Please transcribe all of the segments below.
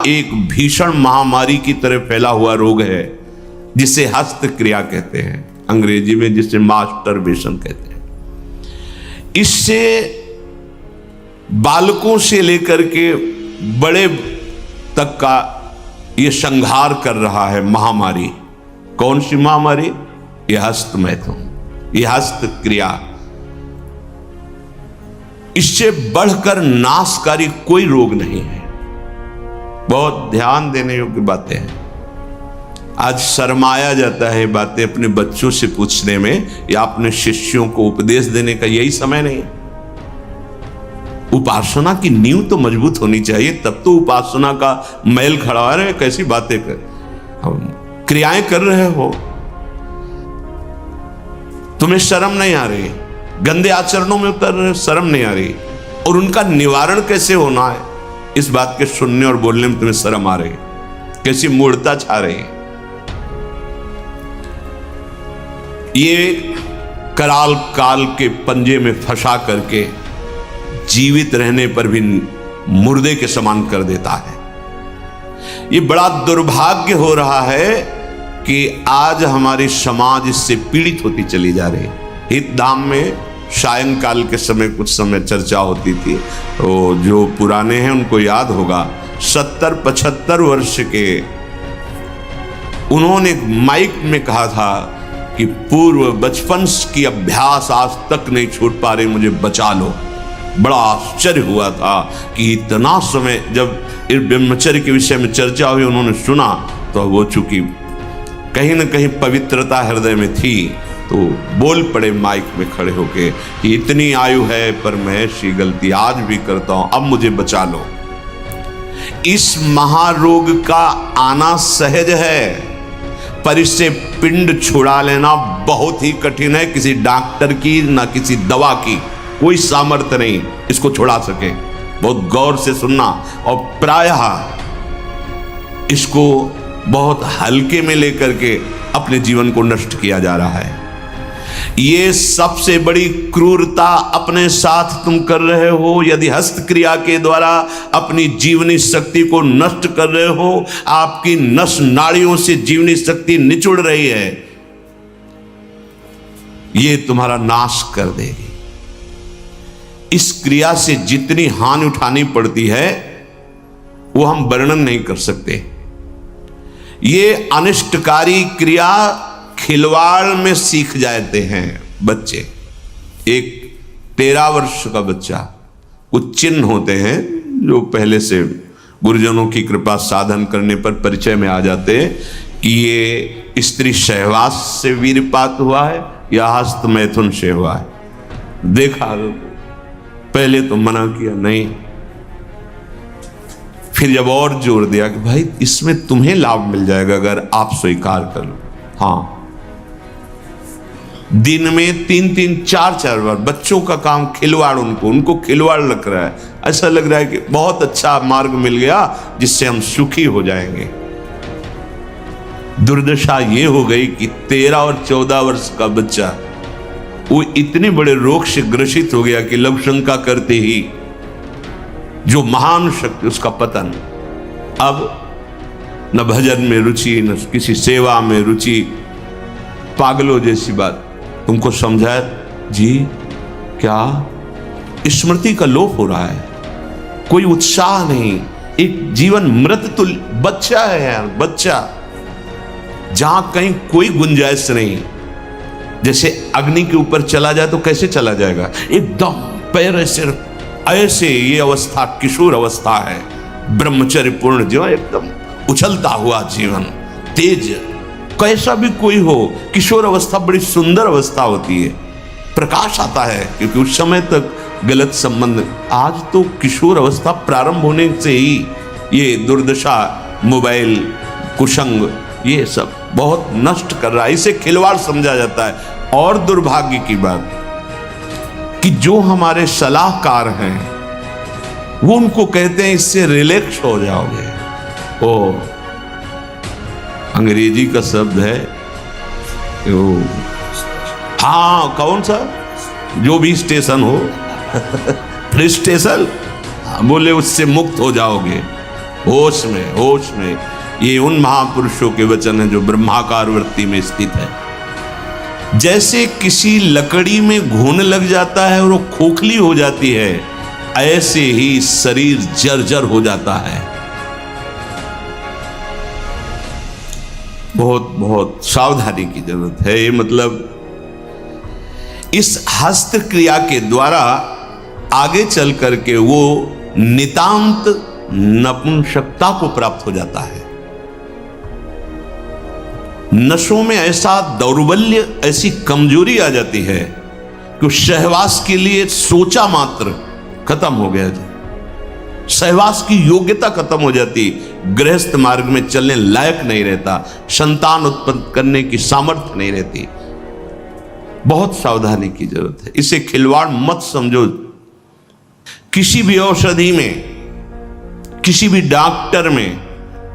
एक भीषण महामारी की तरह फैला हुआ रोग है जिसे हस्त क्रिया कहते हैं, अंग्रेजी में जिसे मास्टरबेशन कहते हैं। इससे बालकों से लेकर के बड़े तक का ये संहार कर रहा है महामारी। कौन सी महामारी? ये हस्त मैथुन, ये हस्त क्रिया। इससे बढ़कर नाशकारी कोई रोग नहीं है। बहुत ध्यान देने योग्य बातें हैं। आज शर्माया जाता है बातें अपने बच्चों से पूछने में, या अपने शिष्यों को उपदेश देने का यही समय नहीं। उपासना की नींव तो मजबूत होनी चाहिए, तब तो उपासना का मैल खड़ा है। कैसी बातें कर, हम क्रियाएं कर रहे हो, तुम्हें शर्म नहीं आ रही, गंदे आचरणों में उतर रहे, शर्म नहीं आ रही, और उनका निवारण कैसे होना है इस बात के सुनने और बोलने में तुम्हें शर्म आ रही, कैसी मूढ़ता छा रही है। ये कराल काल के पंजे में फंसा करके जीवित रहने पर भी मुर्दे के समान कर देता है। ये बड़ा दुर्भाग्य हो रहा है कि आज हमारी समाज इससे पीड़ित होती चली जा रही है। हितधाम में सायंकाल के समय कुछ समय चर्चा होती थी, तो जो पुराने हैं उनको याद होगा, 70-75 वर्ष के उन्होंने माइक में कहा था कि पूर्व बचपन की अभ्यास आज तक नहीं छूट पा रही, मुझे बचा लो। बड़ा आश्चर्य हुआ था कि इतना समय जब इस ब्रह्मचर्य के विषय में चर्चा हुई, उन्होंने सुना तो वो चूंकि कहीं ना कहीं पवित्रता हृदय में थी, तो बोल पड़े माइक में खड़े होके कि इतनी आयु है पर मैं ऐसी गलती आज भी करता हूं, अब मुझे बचा लो। इस महारोग का आना सहज है, पर इससे पिंड छुड़ा लेना बहुत ही कठिन है। किसी डॉक्टर की ना किसी दवा की कोई सामर्थ्य नहीं इसको छुड़ा सके। बहुत गौर से सुनना, और प्रायः इसको बहुत हल्के में लेकर के अपने जीवन को नष्ट किया जा रहा है। ये सबसे बड़ी क्रूरता अपने साथ तुम कर रहे हो। यदि हस्त क्रिया के द्वारा अपनी जीवनी शक्ति को नष्ट कर रहे हो, आपकी नस नाड़ियों से जीवनी शक्ति निचुड़ रही है, ये तुम्हारा नाश कर देगी। इस क्रिया से जितनी हानि उठानी पड़ती है वो हम वर्णन नहीं कर सकते। ये अनिष्टकारी क्रिया खिलवाड़ में सीख जाते हैं बच्चे। एक 13 वर्ष का बच्चा, कुछ चिन्ह होते हैं जो पहले से गुरुजनों की कृपा साधन करने पर परिचय में आ जाते हैं कि ये स्त्री सहवास से वीरपात हुआ है या हस्त मैथुन से हुआ है। देखा, पहले तो मना किया नहीं, फिर जब और जोर दिया कि भाई इसमें तुम्हें लाभ मिल जाएगा अगर आप स्वीकार कर लो। हाँ, दिन में 3-3, 4-4 बार बच्चों का काम खिलवाड़, उनको खिलवाड़ लग रहा है। ऐसा लग रहा है कि बहुत अच्छा मार्ग मिल गया जिससे हम सुखी हो जाएंगे। दुर्दशा ये हो गई कि 13 और 14 वर्ष का बच्चा वो इतने बड़े रोग से ग्रसित हो गया कि लव शंका करते ही जो महान शक्ति, उसका पतन। अब न भजन में रुचि, न किसी सेवा में रुचि, पागलों जैसी बात। तुमको समझाया जी, क्या स्मृति का लोप हो रहा है, कोई उत्साह नहीं, एक जीवन मृत तुल्य बच्चा है यार, बच्चा, जहां कहीं कोई गुंजाइश नहीं। जैसे अग्नि के ऊपर चला जाए तो कैसे चला जाएगा, एकदम पैर ऐसे ये अवस्था किशोर अवस्था है, ब्रह्मचर्य पूर्ण जीवन, एकदम उछलता हुआ जीवन, तेज। कैसा भी कोई हो, किशोर अवस्था बड़ी सुंदर अवस्था होती है, प्रकाश आता है, क्योंकि उस समय तक गलत संबंध। आज तो किशोर अवस्था प्रारंभ होने से ही ये दुर्दशा, मोबाइल, कुसंग, ये सब बहुत नष्ट कर रहा है। इसे खिलवाड़ समझा जाता है। और दुर्भाग्य की बात कि जो हमारे सलाहकार हैं वो उनको कहते हैं इससे रिलैक्स हो जाओगे। ओ, अंग्रेजी का शब्द है वो, हाँ, कौन सा, जो भी स्टेशन हो फ्री स्टेशन, बोले उससे मुक्त हो जाओगे। होश में, होश में। ये उन महापुरुषों के वचन हैं जो ब्रह्माकार वृत्ति में स्थित है। जैसे किसी लकड़ी में घुन लग जाता है और वो खोखली हो जाती है, ऐसे ही शरीर जर्जर हो जाता है। बहुत बहुत सावधानी की जरूरत है। ये मतलब इस हस्त क्रिया के द्वारा आगे चल करके वो नितांत नपुंसकता को प्राप्त हो जाता है। नशों में ऐसा दौर्बल्य, ऐसी कमजोरी आ जाती है कि सहवास के लिए सोचा मात्र खत्म हो गया। सहवास की योग्यता खत्म हो जाती, गृहस्थ मार्ग में चलने लायक नहीं रहता, संतान उत्पन्न करने की सामर्थ्य नहीं रहती। बहुत सावधानी की जरूरत है। इसे खिलवाड़ मत समझो। किसी भी औषधि में, किसी भी डॉक्टर में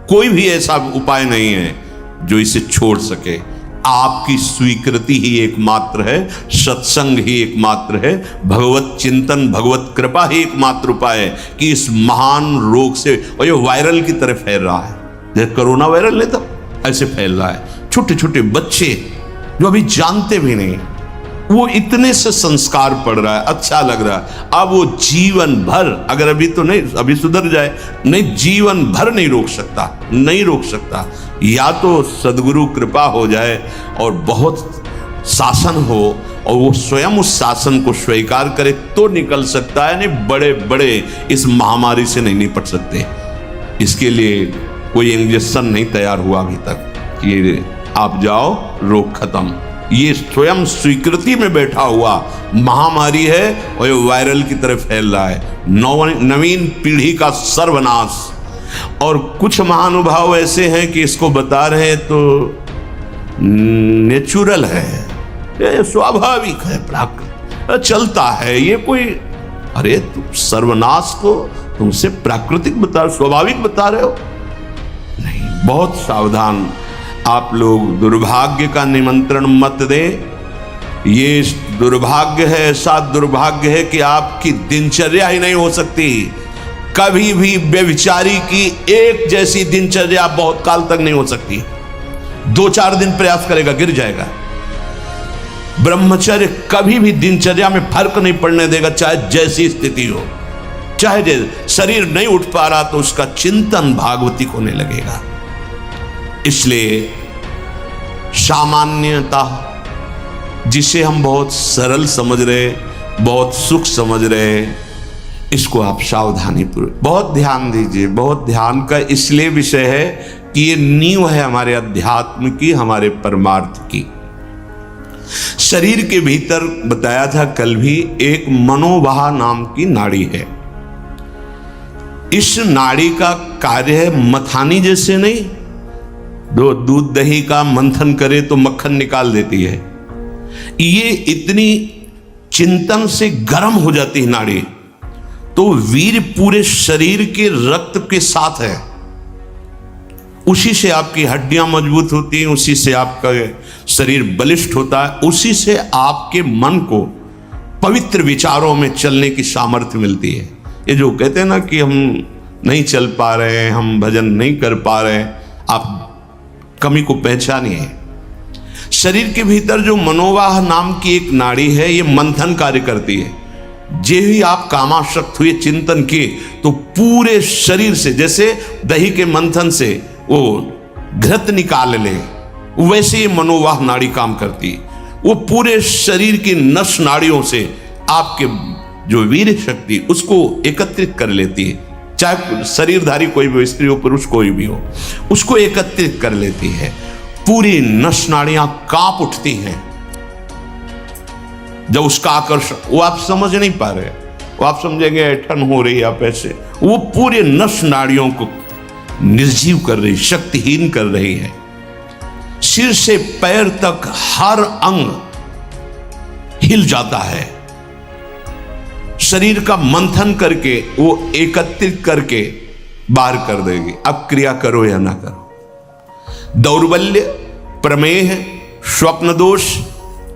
कोई भी ऐसा उपाय नहीं है जो इसे छोड़ सके। आपकी स्वीकृति ही एकमात्र है, सत्संग ही एकमात्र है, भगवत चिंतन, भगवत कृपा ही एकमात्र उपाय है कि इस महान रोग से, और ये वायरल की तरह फैल रहा है, जैसे कोरोना वायरल नहीं था ऐसे फैल रहा है। छोटे छोटे बच्चे जो अभी जानते भी नहीं, वो इतने से संस्कार पड़ रहा है, अच्छा लग रहा है। अब वो जीवन भर, अगर अभी तो नहीं, अभी सुधर जाए, नहीं जीवन भर नहीं रोक सकता, नहीं रोक सकता। या तो सद्गुरु कृपा हो जाए और बहुत शासन हो और वो स्वयं उस शासन को स्वीकार करे तो निकल सकता है, नहीं बड़े बड़े इस महामारी से नहीं निपट सकते। इसके लिए कोई इंजेक्शन नहीं तैयार हुआ अभी तक कि आप जाओ रोग खत्म। ये स्वयं स्वीकृति में बैठा हुआ महामारी है और ये वायरल की तरफ फैल रहा है। नवीन पीढ़ी का सर्वनाश। और कुछ महानुभाव ऐसे हैं कि इसको बता रहे हैं तो नेचुरल है, ये स्वाभाविक है, प्राकृतिक चलता है, ये कोई, अरे तुम सर्वनाश को तुमसे प्राकृतिक बता, स्वाभाविक बता रहे हो। नहीं, बहुत सावधान। आप लोग दुर्भाग्य का निमंत्रण मत दे। ये दुर्भाग्य है, ऐसा दुर्भाग्य है कि आपकी दिनचर्या ही नहीं हो सकती। कभी भी व्यभिचारी की एक जैसी दिनचर्या बहुत काल तक नहीं हो सकती। 2-4 दिन प्रयास करेगा, गिर जाएगा। ब्रह्मचर्य कभी भी दिनचर्या में फर्क नहीं पड़ने देगा, चाहे जैसी स्थिति हो। चाहे जैसे शरीर नहीं उठ पा रहा तो उसका चिंतन भागवतिक होने लगेगा। इसलिए सामान्यता, जिसे हम बहुत सरल समझ रहे, बहुत सुख समझ रहे, इसको आप सावधानी पूर्वक बहुत ध्यान दीजिए। बहुत ध्यान का इसलिए विषय है कि ये नींव है हमारे अध्यात्म की, हमारे परमार्थ की। शरीर के भीतर बताया था कल भी, एक मनोवाह नाम की नाड़ी है। इस नाड़ी का कार्य है मथानी जैसे नहीं, दो दूध दही का मंथन करे तो मक्खन निकाल देती है, ये इतनी चिंतन से गर्म हो जाती है नाड़ी, तो वीर पूरे शरीर के रक्त के साथ है। उसी से आपकी हड्डियां मजबूत होती हैं, उसी से आपका शरीर बलिष्ठ होता है, उसी से आपके मन को पवित्र विचारों में चलने की सामर्थ्य मिलती है। ये जो कहते हैं ना कि हम नहीं चल पा रहे हैं, हम भजन नहीं कर पा रहे हैं, आप कमी को पहचानिए। शरीर के भीतर जो मनोवाह नाम की एक नाड़ी है, ये मंथन कार्य करती है। जे ही आप कामासक्त हुए चिंतन किए तो पूरे शरीर से, जैसे दही के मंथन से वो घृत निकाल ले, वैसे ही मनोवाह नाड़ी काम करती है। वो पूरे शरीर की नस नाड़ियों से आपके जो वीर शक्ति उसको एकत्रित कर लेती है, चाहे शरीरधारी कोई भी, स्त्री हो पुरुष कोई भी हो, उसको एकत्रित कर लेती है। पूरी नस नाड़ियां कांप उठती हैं जब उसका आकर्षण, वो आप समझ नहीं पा रहे, वो आप समझेंगे ऐठन हो रही है आप ऐसे, वो पूरे नस नाड़ियों को निर्जीव कर रही, शक्तिहीन कर रही है। सिर से पैर तक हर अंग हिल जाता है। शरीर का मंथन करके वो एकत्रित करके बाहर कर देगी। अब क्रिया करो या ना करो, दौर्बल्य, प्रमेह, स्वप्न दोष,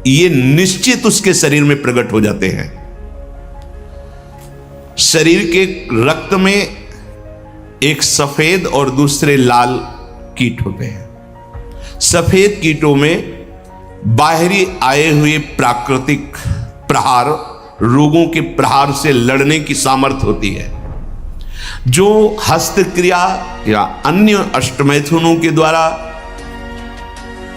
ये निश्चित उसके शरीर में प्रकट हो जाते हैं। शरीर के रक्त में एक सफेद और दूसरे लाल कीट होते हैं। सफेद कीटों में बाहरी आए हुए प्राकृतिक प्रहार, रोगों के प्रहार से लड़ने की सामर्थ्य होती है। जो हस्तक्रिया या अन्य अष्टमैथुनों के द्वारा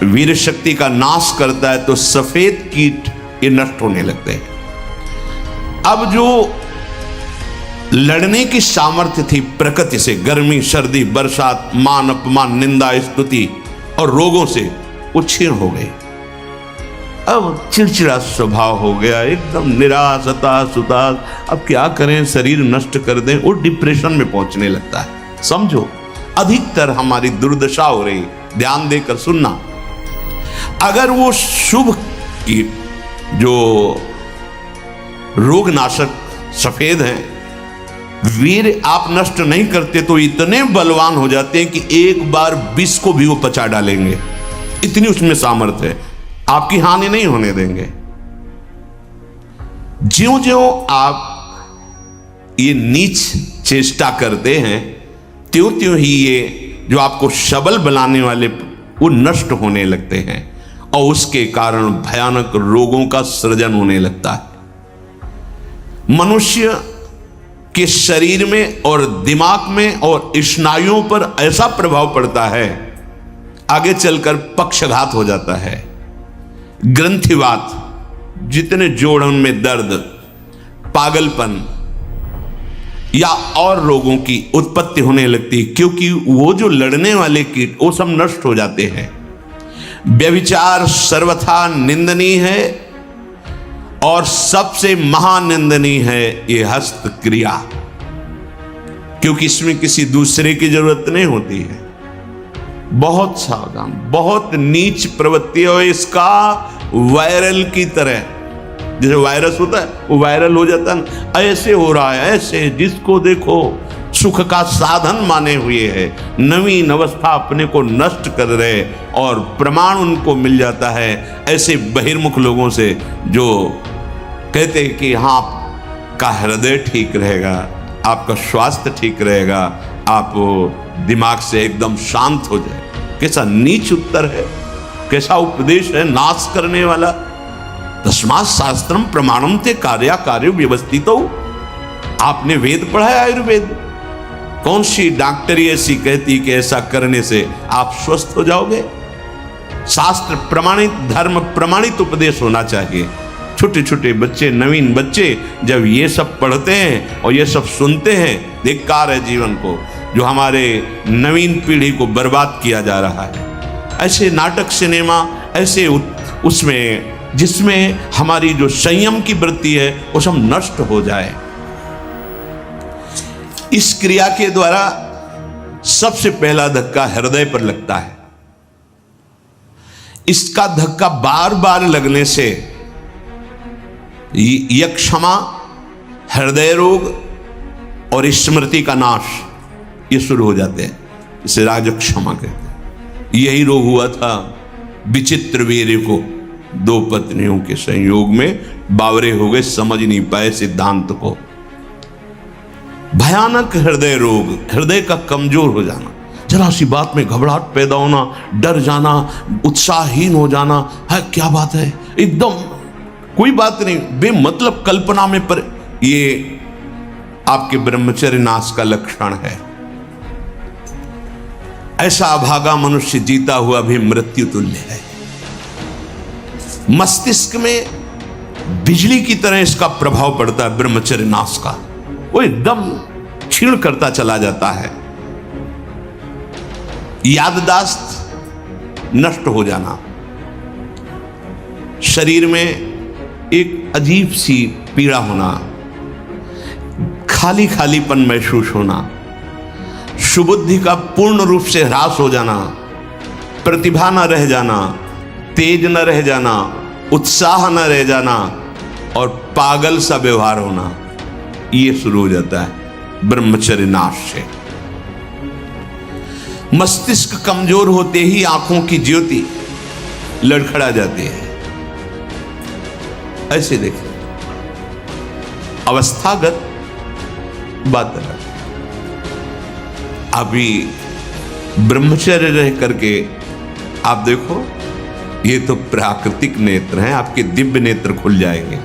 वीर शक्ति का नाश करता है तो सफेद कीट ये नष्ट होने लगते हैं। अब जो लड़ने की सामर्थ्य थी प्रकृति से, गर्मी, सर्दी, बरसात, मान अपमान, निंदा, स्तुति और रोगों से, वो क्षीण हो गई। अब चिड़चिड़ा स्वभाव हो गया, एकदम निराश, हताश, उदास। अब क्या करें, शरीर नष्ट कर दें, वो डिप्रेशन में पहुंचने लगता है। समझो, अधिकतर हमारी दुर्दशा हो रही। ध्यान देकर सुनना। अगर वो शुभ कीट जो रोगनाशक सफेद हैं, वीर आप नष्ट नहीं करते तो इतने बलवान हो जाते हैं कि एक बार विष को भी वो पचा डालेंगे। इतनी उसमें सामर्थ्य है, आपकी हानि नहीं होने देंगे। ज्यों ज्यों आप ये नीच चेष्टा करते हैं, त्यों त्यों ही ये जो आपको सबल बनाने वाले वो नष्ट होने लगते हैं और उसके कारण भयानक रोगों का सृजन होने लगता है। मनुष्य के शरीर में और दिमाग में और स्नायुओं पर ऐसा प्रभाव पड़ता है, आगे चलकर पक्षघात हो जाता है, ग्रंथिवात, जितने जोड़ों में दर्द, पागलपन या और रोगों की उत्पत्ति होने लगती है, क्योंकि वो जो लड़ने वाले कीट वो सब नष्ट हो जाते हैं। व्यभिचार सर्वथा निंदनीय है और सबसे महानिंदनीय है ये हस्तक्रिया, क्योंकि इसमें किसी दूसरे की जरूरत नहीं होती है। बहुत सावधान, बहुत नीच प्रवृत्ति है इसका। वायरल की तरह, जैसे वायरस होता है वो वायरल हो जाता है, ऐसे हो रहा है, ऐसे जिसको देखो सुख का साधन माने हुए है, नवीन अवस्था अपने को नष्ट कर रहे और प्रमाण उनको मिल जाता है ऐसे बहिर्मुख लोगों से जो कहते हैं कि हाँ, आपका हृदय ठीक रहेगा, आपका स्वास्थ्य ठीक रहेगा, आप दिमाग से एकदम शांत हो जाए। कैसा नीच उत्तर है, कैसा उपदेश है, नाश करने वाला। तस्मात् शास्त्रम प्रमाणम ते कार्या कार्य व्यवस्थितो। आपने वेद पढ़ा है, आयुर्वेद। कौन सी डॉक्टरी ऐसी कहती कि ऐसा करने से आप स्वस्थ हो जाओगे? शास्त्र प्रमाणित, धर्म प्रमाणित उपदेश होना चाहिए। छोटे छोटे बच्चे, नवीन बच्चे जब ये सब पढ़ते हैं और ये सब सुनते हैं, धिक्कार है जीवन को, जो हमारे नवीन पीढ़ी को बर्बाद किया जा रहा है। ऐसे नाटक, सिनेमा, ऐसे उसमें जिसमें हमारी जो संयम की वृत्ति है वो सब नष्ट हो जाए। इस क्रिया के द्वारा सबसे पहला धक्का हृदय पर लगता है। इसका धक्का बार बार लगने से यक्षमा, हृदय रोग और स्मृति का नाश ये शुरू हो जाते हैं। इसे राजक्षमा कहते हैं। यही रोग हुआ था विचित्र वीर को। 2 पत्नियों के संयोग में बावरे हो गए, समझ नहीं पाए सिद्धांत को। भयानक हृदय रोग, हृदय का कमजोर हो जाना, जरा सी बात में घबराहट पैदा होना, डर जाना, उत्साहहीन हो जाना, है क्या बात है, एकदम कोई बात नहीं, बेमतलब कल्पना में, पर ये आपके ब्रह्मचर्य नाश का लक्षण है। ऐसा अभागा मनुष्य जीता हुआ भी मृत्यु तुल्य है। मस्तिष्क में बिजली की तरह इसका प्रभाव पड़ता है ब्रह्मचर्य नाश का। वो एकदम क्षीण करता चला जाता है। याददाश्त नष्ट हो जाना, शरीर में एक अजीब सी पीड़ा होना, खाली खालीपन महसूस होना, सुबुद्धि का पूर्ण रूप से ह्रास हो जाना, प्रतिभा न रह जाना, तेज न रह जाना, उत्साह न रह जाना और पागल सा व्यवहार होना, ये शुरू हो जाता है ब्रह्मचर्य नाश से। मस्तिष्क कमजोर होते ही आंखों की ज्योति लड़खड़ा जाती है। ऐसे देखिए, अवस्थागत बात अलग। अभी ब्रह्मचर्य रह करके आप देखो, ये तो प्राकृतिक नेत्र हैं, आपके दिव्य नेत्र खुल जाएंगे।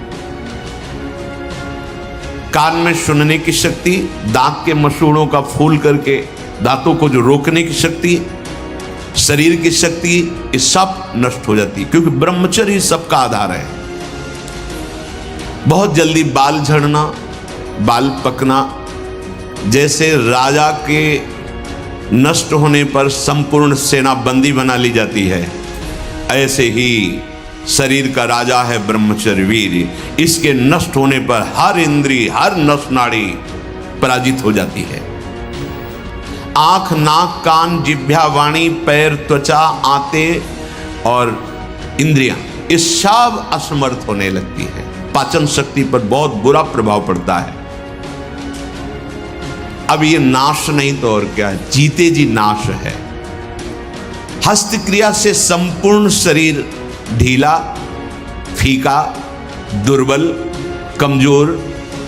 कान में सुनने की शक्ति, दांत के मसूड़ों का फूल करके दांतों को जो रोकने की शक्ति, शरीर की शक्ति, ये सब नष्ट हो जाती है, क्योंकि ब्रह्मचर्य सबका आधार है। बहुत जल्दी बाल झड़ना, बाल पकना, जैसे राजा के नष्ट होने पर संपूर्ण सेना बंदी बना ली जाती है, ऐसे ही शरीर का राजा है ब्रह्मचर्य वीर। इसके नष्ट होने पर हर इंद्रिय, हर नस नाड़ी पराजित हो जाती है। आंख, नाक, कान, जिह्वा, वाणी, पैर, त्वचा, आंतें और इंद्रियां, ये सब असमर्थ होने लगती है। पाचन शक्ति पर बहुत बुरा प्रभाव पड़ता है। अब ये नाश नहीं तो और क्या, जीते जी नाश है। हस्त क्रिया से संपूर्ण शरीर ढीला, फीका, दुर्बल, कमजोर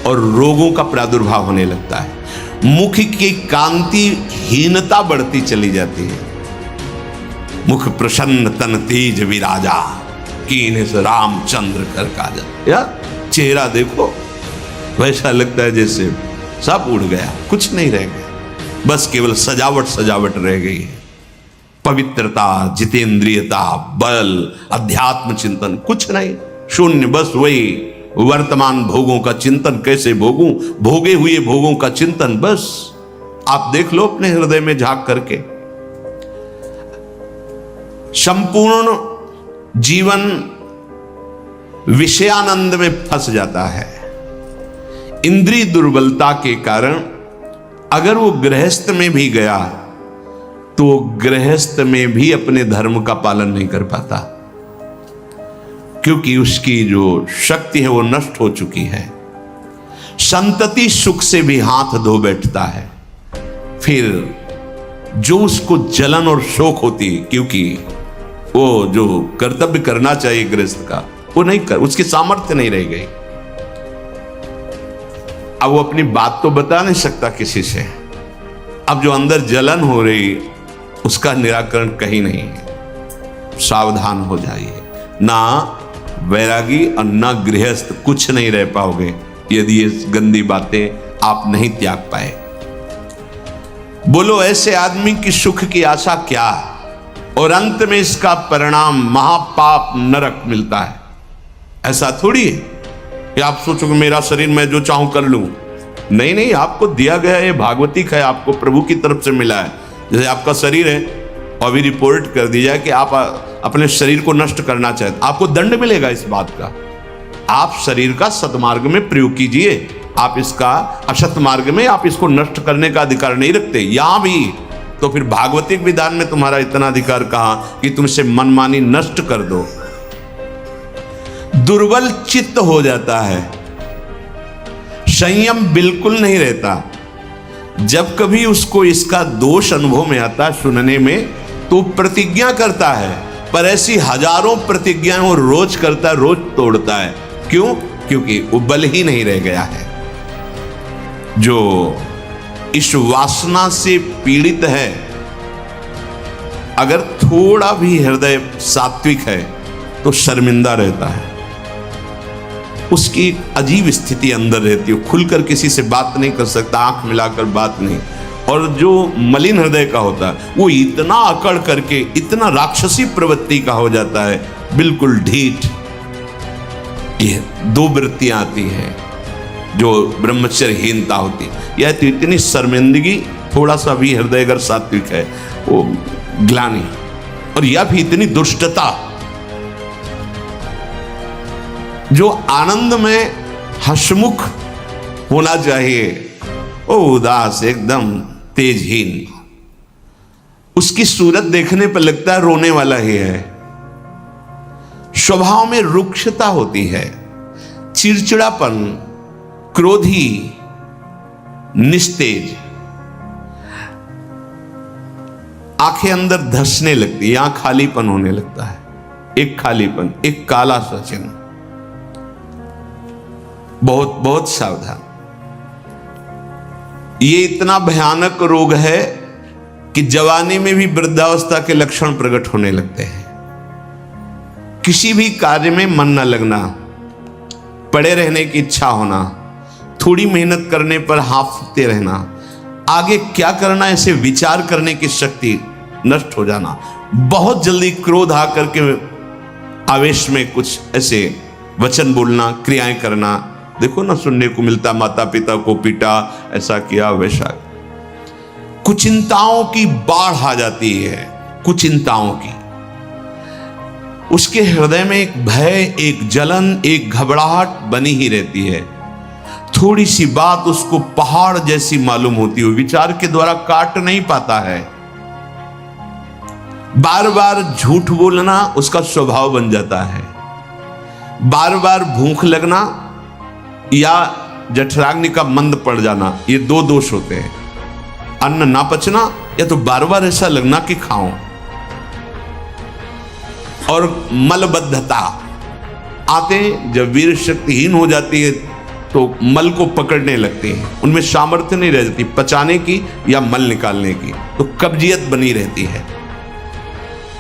और रोगों का प्रादुर्भाव होने लगता है। मुख की कांति हीनता बढ़ती चली जाती है। मुख प्रसन्न तन तेज विराजा, कीन्ह से रामचंद्र कर काजा। यार चेहरा देखो, वैसा लगता है जैसे सब उड़ गया, कुछ नहीं रह गया, बस केवल सजावट सजावट रह गई है। पवित्रता, जितेंद्रियता, बल, अध्यात्म चिंतन कुछ नहीं, शून्य। बस वही वर्तमान भोगों का चिंतन, कैसे भोगूं, भोगे हुए भोगों का चिंतन। बस आप देख लो अपने हृदय में झांक करके। संपूर्ण जीवन विषयानंद में फंस जाता है। इंद्रिय दुर्बलता के कारण अगर वो गृहस्थ में भी गया तो गृहस्थ में भी अपने धर्म का पालन नहीं कर पाता, क्योंकि उसकी जो शक्ति है वो नष्ट हो चुकी है। संतति सुख से भी हाथ धो बैठता है। फिर जो उसको जलन और शोक होती, क्योंकि वो जो कर्तव्य करना चाहिए गृहस्थ का वो नहीं कर, उसकी सामर्थ्य नहीं रह गई। अब वो अपनी बात तो बता नहीं सकता किसी से। अब जो अंदर जलन हो रही उसका निराकरण कहीं नहीं है। सावधान हो जाइए, ना वैरागी और ना गृहस्थ कुछ नहीं रह पाओगे यदि ये गंदी बातें आप नहीं त्याग पाए। बोलो ऐसे आदमी की सुख की आशा क्या, और अंत में इसका परिणाम महापाप नरक मिलता है। ऐसा थोड़ी है कि आप सोचो कि मेरा शरीर मैं जो चाहूं कर लूं। नहीं नहीं, आपको दिया गया ये भागवतिक है, आपको प्रभु की तरफ से मिला है। जैसे आपका शरीर है और अभी रिपोर्ट कर दी जाए कि आप अपने शरीर को नष्ट करना चाहते, आपको दंड मिलेगा इस बात का। आप शरीर का सतमार्ग में प्रयोग कीजिए, आप इसका असत मार्ग में आप इसको नष्ट करने का अधिकार नहीं रखते। यहां भी तो फिर भागवतिक विधान में तुम्हारा इतना अधिकार कहां कि तुमसे मनमानी नष्ट कर दो। दुर्बल चित्त हो जाता है, संयम बिल्कुल नहीं रहता। जब कभी उसको इसका दोष अनुभव में आता है सुनने में, तो प्रतिज्ञा करता है, पर ऐसी हजारों प्रतिज्ञाएं वो रोज करता है, रोज तोड़ता है। क्यों? क्योंकि वो बल ही नहीं रह गया है। जो इस वासना से पीड़ित है, अगर थोड़ा भी हृदय सात्विक है तो शर्मिंदा रहता है। उसकी अजीब स्थिति अंदर रहती है, खुलकर किसी से बात नहीं कर सकता, आंख मिलाकर बात नहीं। और जो मलिन हृदय का होता है वो इतना अकड़ करके इतना राक्षसी प्रवृत्ति का हो जाता है, बिल्कुल ढीठ। ये दो वृत्तियां आती हैं जो ब्रह्मचर्यहीनता होती है। यह तो इतनी शर्मिंदगी, थोड़ा सा भी हृदय अगर सात्विक है वो ग्लानि, और यह भी इतनी दुष्टता। जो आनंद में हसमुख होना चाहिए वो उदास, एकदम तेजहीन। उसकी सूरत देखने पर लगता है रोने वाला ही है। स्वभाव में रुक्षता होती है, चिड़चिड़ापन, क्रोधी, निस्तेज, आंखें अंदर धंसने लगती, यहां खालीपन होने लगता है। एक खालीपन, एक काला सा चिन्ह। बहुत बहुत सावधान। ये इतना भयानक रोग है कि जवानी में भी वृद्धावस्था के लक्षण प्रकट होने लगते हैं। किसी भी कार्य में मन न लगना, पड़े रहने की इच्छा होना, थोड़ी मेहनत करने पर हांफते रहना, आगे क्या करना ऐसे विचार करने की शक्ति नष्ट हो जाना, बहुत जल्दी क्रोध आकर के आवेश में कुछ ऐसे वचन बोलना, क्रियाएं करना। देखो ना, सुनने को मिलता, माता पिता को पीटा, ऐसा किया, वैसा। कुचिंताओं की बाढ़ आ जाती है, कुचिंताओं की। उसके हृदय में एक भय, एक जलन, एक घबराहट बनी ही रहती है। थोड़ी सी बात उसको पहाड़ जैसी मालूम होती है, विचार के द्वारा काट नहीं पाता है। बार बार झूठ बोलना उसका स्वभाव बन जाता है। बार बार भूख लगना या जठराग्नि का मंद पड़ जाना, ये दो दोष होते हैं। अन्न ना पचना या तो बार बार ऐसा लगना कि खाऊं। और मलबद्धता आते, जब वीर शक्तिहीन हो जाती है तो मल को पकड़ने लगते हैं, उनमें सामर्थ्य नहीं रह जाती पचाने की या मल निकालने की, तो कब्जियत बनी रहती है।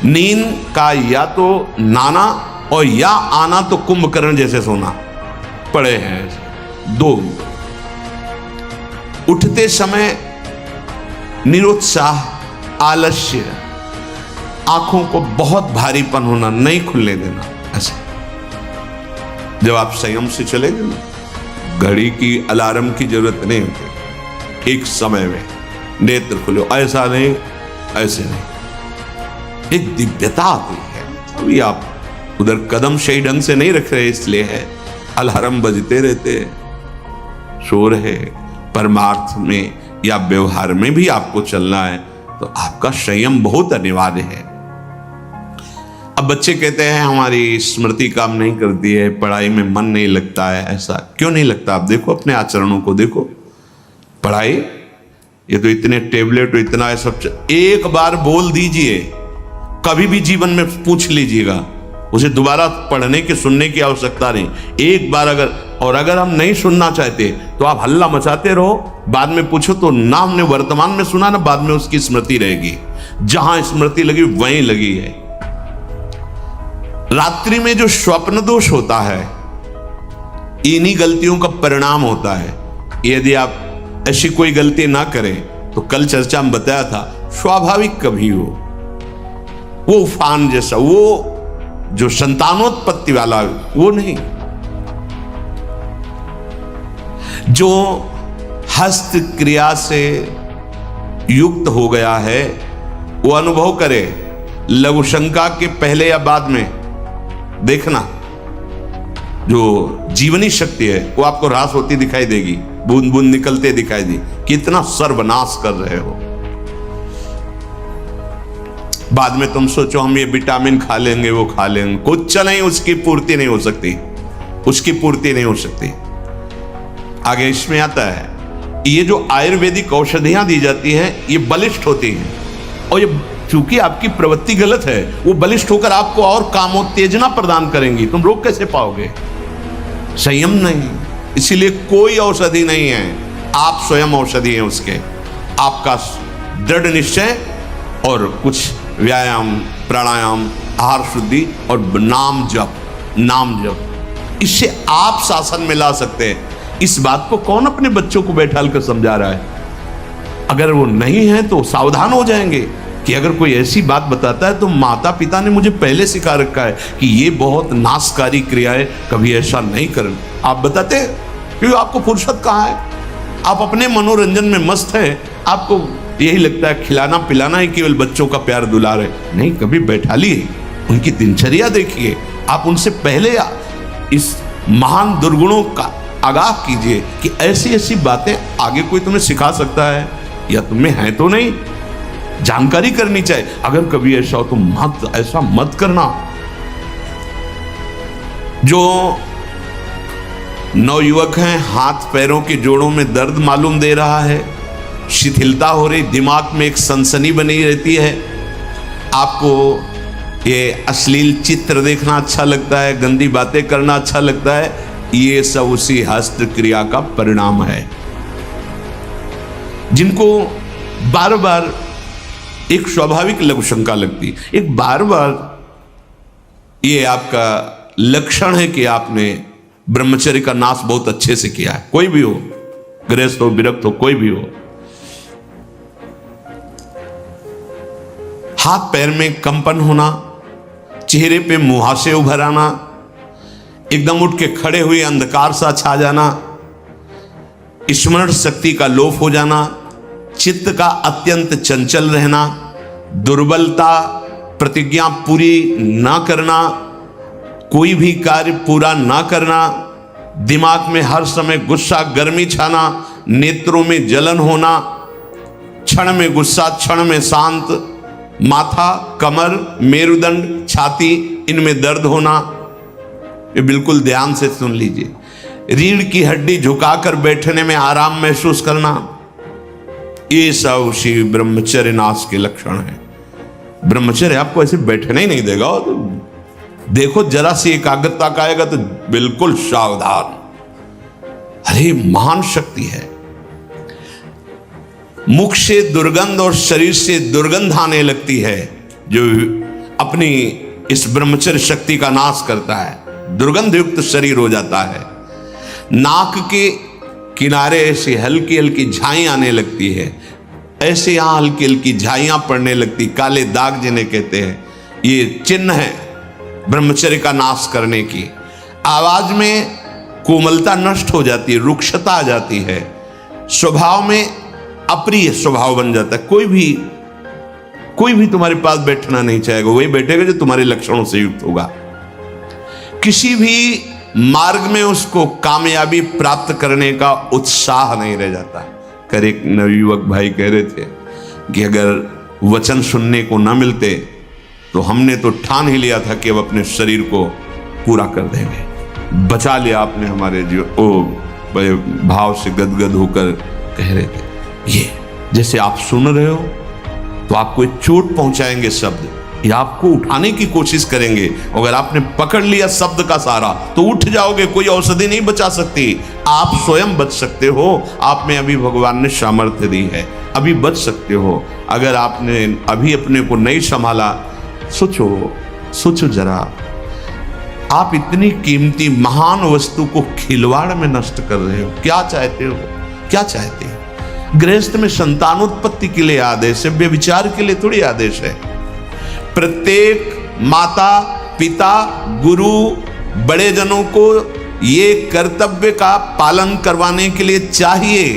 नींद का या तो नाना और या आना तो कुंभकर्ण जैसे सोना पड़े हैं दो। उठते समय निरुत्साह, आलस्य, आंखों को बहुत भारीपन होना, नहीं खुलने देना। ऐसा जब आप संयम से चलेंगे ना, घड़ी की अलार्म की जरूरत नहीं होती, एक समय में नेत्र खुले, ऐसा नहीं ऐसे नहीं, एक दिव्यता आती है। अभी आप उधर कदम सही ढंग से नहीं रख रहे, इसलिए है अलार्म बजते रहते, सो रहे। परमार्थ में या व्यवहार में भी आपको चलना है तो आपका संयम बहुत अनिवार्य है। अब बच्चे कहते हैं हमारी स्मृति काम नहीं करती है, पढ़ाई में मन नहीं लगता है। ऐसा क्यों नहीं लगता? आप देखो अपने आचरणों को देखो। पढ़ाई, ये तो इतने टेबलेट, इतना है सब, एक बार बोल दीजिए, कभी भी जीवन में पूछ लीजिएगा, उसे दोबारा पढ़ने की सुनने की आवश्यकता नहीं। एक बार अगर हम नहीं सुनना चाहते तो आप हल्ला मचाते रहो, बाद में पूछो तो ना हमने वर्तमान में सुना ना, बाद में उसकी स्मृति रहेगी। जहां स्मृति लगी वहीं लगी है। रात्रि में जो स्वप्न दोष होता है, इन्हीं गलतियों का परिणाम होता है। यदि आप ऐसी कोई गलती ना करें तो कल चर्चा में बताया था, स्वाभाविक कभी हो, वो उफान जैसा, वो जो संतानोत्पत्ति वाला, वो नहीं। जो हस्त क्रिया से युक्त हो गया है वो अनुभव करे, लघु शंका के पहले या बाद में देखना, जो जीवनी शक्ति है वो आपको ह्रास होती दिखाई देगी, बूंद बूंद निकलते दिखाई दी, कितना सर्वनाश कर रहे हो। बाद में तुम सोचो हम ये विटामिन खा लेंगे, वो खा लेंगे, कुछ नहीं, उसकी पूर्ति नहीं हो सकती, उसकी पूर्ति नहीं हो सकती। आगे इसमें आता है, ये जो आयुर्वेदिक औषधियां दी जाती हैं ये बलिष्ठ होती हैं, और ये चूंकि आपकी प्रवृत्ति गलत है, वो बलिष्ठ होकर आपको और कामोत्तेजना प्रदान करेंगी। तुम रोक कैसे पाओगे? संयम नहीं। इसीलिए कोई औषधि नहीं है, आप स्वयं औषधि हैं उसके। आपका दृढ़ निश्चय और कुछ व्यायाम, प्राणायाम, आहार शुद्धि और नाम जप, नाम जप, इससे आप शासन में ला सकते हैं। इस बात को कौन अपने बच्चों को बैठाल कर समझा रहा है? अगर वो नहीं है तो सावधान हो जाएंगे कि अगर कोई ऐसी बात बताता है तो माता पिता ने मुझे पहले सिखा रखा है कि ये बहुत नाशकारी क्रिया है, कभी ऐसा नहीं करना। आप बताते हैं क्योंकि आपको फुर्सत कहाँ है, आप अपने मनोरंजन में मस्त हैं, आपको यही लगता है खिलाना पिलाना ही केवल बच्चों का प्यार दुलार है। नहीं, कभी बैठा लिए, उनकी दिनचर्या देखिए, आप उनसे पहले इस महान दुर्गुणों का आगाह कीजिए कि ऐसी ऐसी बातें आगे कोई तुम्हें सिखा सकता है या तुम्हें है तो नहीं, जानकारी करनी चाहिए। अगर कभी ऐसा हो तो मत, ऐसा मत करना। जो नवयुवक हैं, हाथ पैरों के जोड़ों में दर्द मालूम दे रहा है, शिथिलता हो रही, दिमाग में एक सनसनी बनी रहती है, आपको ये अश्लील चित्र देखना अच्छा लगता है, गंदी बातें करना अच्छा लगता है, ये सब उसी हस्त क्रिया का परिणाम है। जिनको बार बार एक स्वाभाविक लघु शंका लगती, एक बार बार ये आपका लक्षण है कि आपने ब्रह्मचर्य का नाश बहुत अच्छे से किया है। कोई भी हो, गृहस्थ हो, विरक्त हो, कोई भी हो, हाथ पैर में कंपन होना, चेहरे पे मुहासे उभर आना, एकदम उठ के खड़े हुए अंधकार सा छा जाना, स्मरण शक्ति का लोप हो जाना, चित्त का अत्यंत चंचल रहना, दुर्बलता, प्रतिज्ञा पूरी ना करना, कोई भी कार्य पूरा ना करना, दिमाग में हर समय गुस्सा गर्मी छाना, नेत्रों में जलन होना, क्षण में गुस्सा क्षण में शांत, माथा, कमर, मेरुदंड, छाती इनमें दर्द होना। ये बिल्कुल ध्यान से सुन लीजिए। रीढ़ की हड्डी झुकाकर बैठने में आराम महसूस करना, ये सब उसी ब्रह्मचर्य नाश के लक्षण है। ब्रह्मचर्य आपको ऐसे बैठने ही नहीं देगा। तो देखो जरा सी एकाग्रता का आएगा तो बिल्कुल सावधान। अरे महान शक्ति है। मुख से दुर्गंध और शरीर से दुर्गंध आने लगती है जो अपनी इस ब्रह्मचर्य शक्ति का नाश करता है। दुर्गंध युक्त शरीर हो जाता है। नाक के किनारे ऐसी हल्की हल्की झाई आने लगती है, ऐसे यहां हल्की हल्की झाइयां पड़ने लगती, काले दाग जिन्हें कहते हैं, ये चिन्ह है ब्रह्मचर्य का नाश करने की। आवाज में कोमलता नष्ट हो जाती है, रुक्षता आ जाती है, स्वभाव में अप्रिय स्वभाव बन जाता है। कोई भी तुम्हारे पास बैठना नहीं चाहेगा, वही बैठेगा जो तुम्हारे लक्षणों से युक्त होगा। किसी भी मार्ग में उसको कामयाबी प्राप्त करने का उत्साह नहीं रह जाता। कर एक नवयुवक भाई कह रहे थे कि अगर वचन सुनने को न मिलते तो हमने तो ठान ही लिया था कि अब अपने शरीर को पूरा कर देंगे। बचा लिया आपने हमारे जो बड़े भाव से गदगद होकर कह रहे थे। ये जैसे आप सुन रहे हो तो आपको एक चोट पहुंचाएंगे शब्द, या आपको उठाने की कोशिश करेंगे। अगर आपने पकड़ लिया शब्द का सहारा तो उठ जाओगे, कोई औषधि नहीं बचा सकती। आप स्वयं बच सकते हो। आप में अभी भगवान ने सामर्थ्य दी है, अभी बच सकते हो। अगर आपने अभी अपने को नहीं संभाला, सोचो जरा, आप इतनी कीमती महान वस्तु को खिलवाड़ में नष्ट कर रहे हो। क्या चाहते हो? क्या चाहते हो? गृहस्थ में संतानोत्पत्ति के लिए आदेश है, व्यभिचार के लिए थोड़ी आदेश है। प्रत्येक माता पिता गुरु बड़े जनों को ये कर्तव्य का पालन करवाने के लिए चाहिए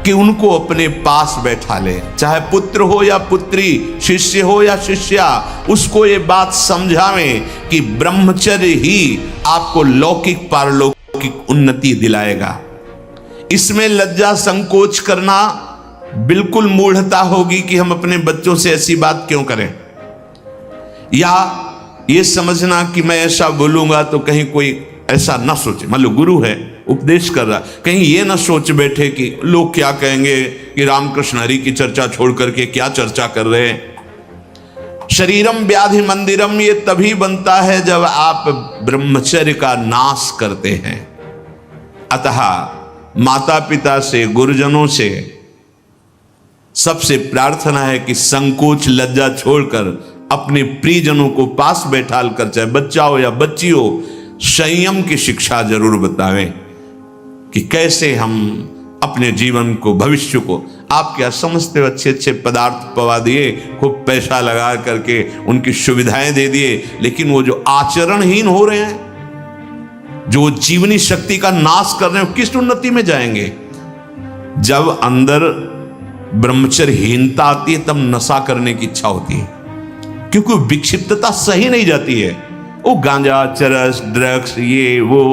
कि उनको अपने पास बैठा ले, चाहे पुत्र हो या पुत्री, शिष्य हो या शिष्या, उसको ये बात समझावें कि ब्रह्मचर्य ही आपको लौकिक पारलौकिक उन्नति दिलाएगा। इसमें लज्जा संकोच करना बिल्कुल मूढ़ता होगी कि हम अपने बच्चों से ऐसी बात क्यों करें, या ये समझना कि मैं ऐसा बोलूंगा तो कहीं कोई ऐसा ना सोचे। मान लो गुरु है, उपदेश कर रहा, कहीं ये ना सोच बैठे कि लोग क्या कहेंगे कि रामकृष्ण हरि की चर्चा छोड़ करके क्या चर्चा कर रहे हैं। शरीरम व्याधि मंदिरम ये तभी बनता है जब आप ब्रह्मचर्य का नाश करते हैं। अतः माता पिता से, गुरुजनों से सबसे प्रार्थना है कि संकोच लज्जा छोड़कर अपने प्रियजनों को पास बैठाल कर, चाहे बच्चा हो या बच्ची हो, संयम की शिक्षा जरूर बतावें कि कैसे हम अपने जीवन को, भविष्य को, आप क्या समझते हो, अच्छे अच्छे पदार्थ पवा दिए, खूब पैसा लगा करके उनकी सुविधाएं दे दिए, लेकिन वो जो आचरणहीन हो रहे हैं, जो जीवनी शक्ति का नाश कर रहे हैं, किस उन्नति में जाएंगे? जब अंदर ब्रह्मचर्यहीनता आती है तब नशा करने की इच्छा होती है, क्योंकि विक्षिप्तता सही नहीं जाती है। वो गांजा, चरस, ड्रग्स, ये वो,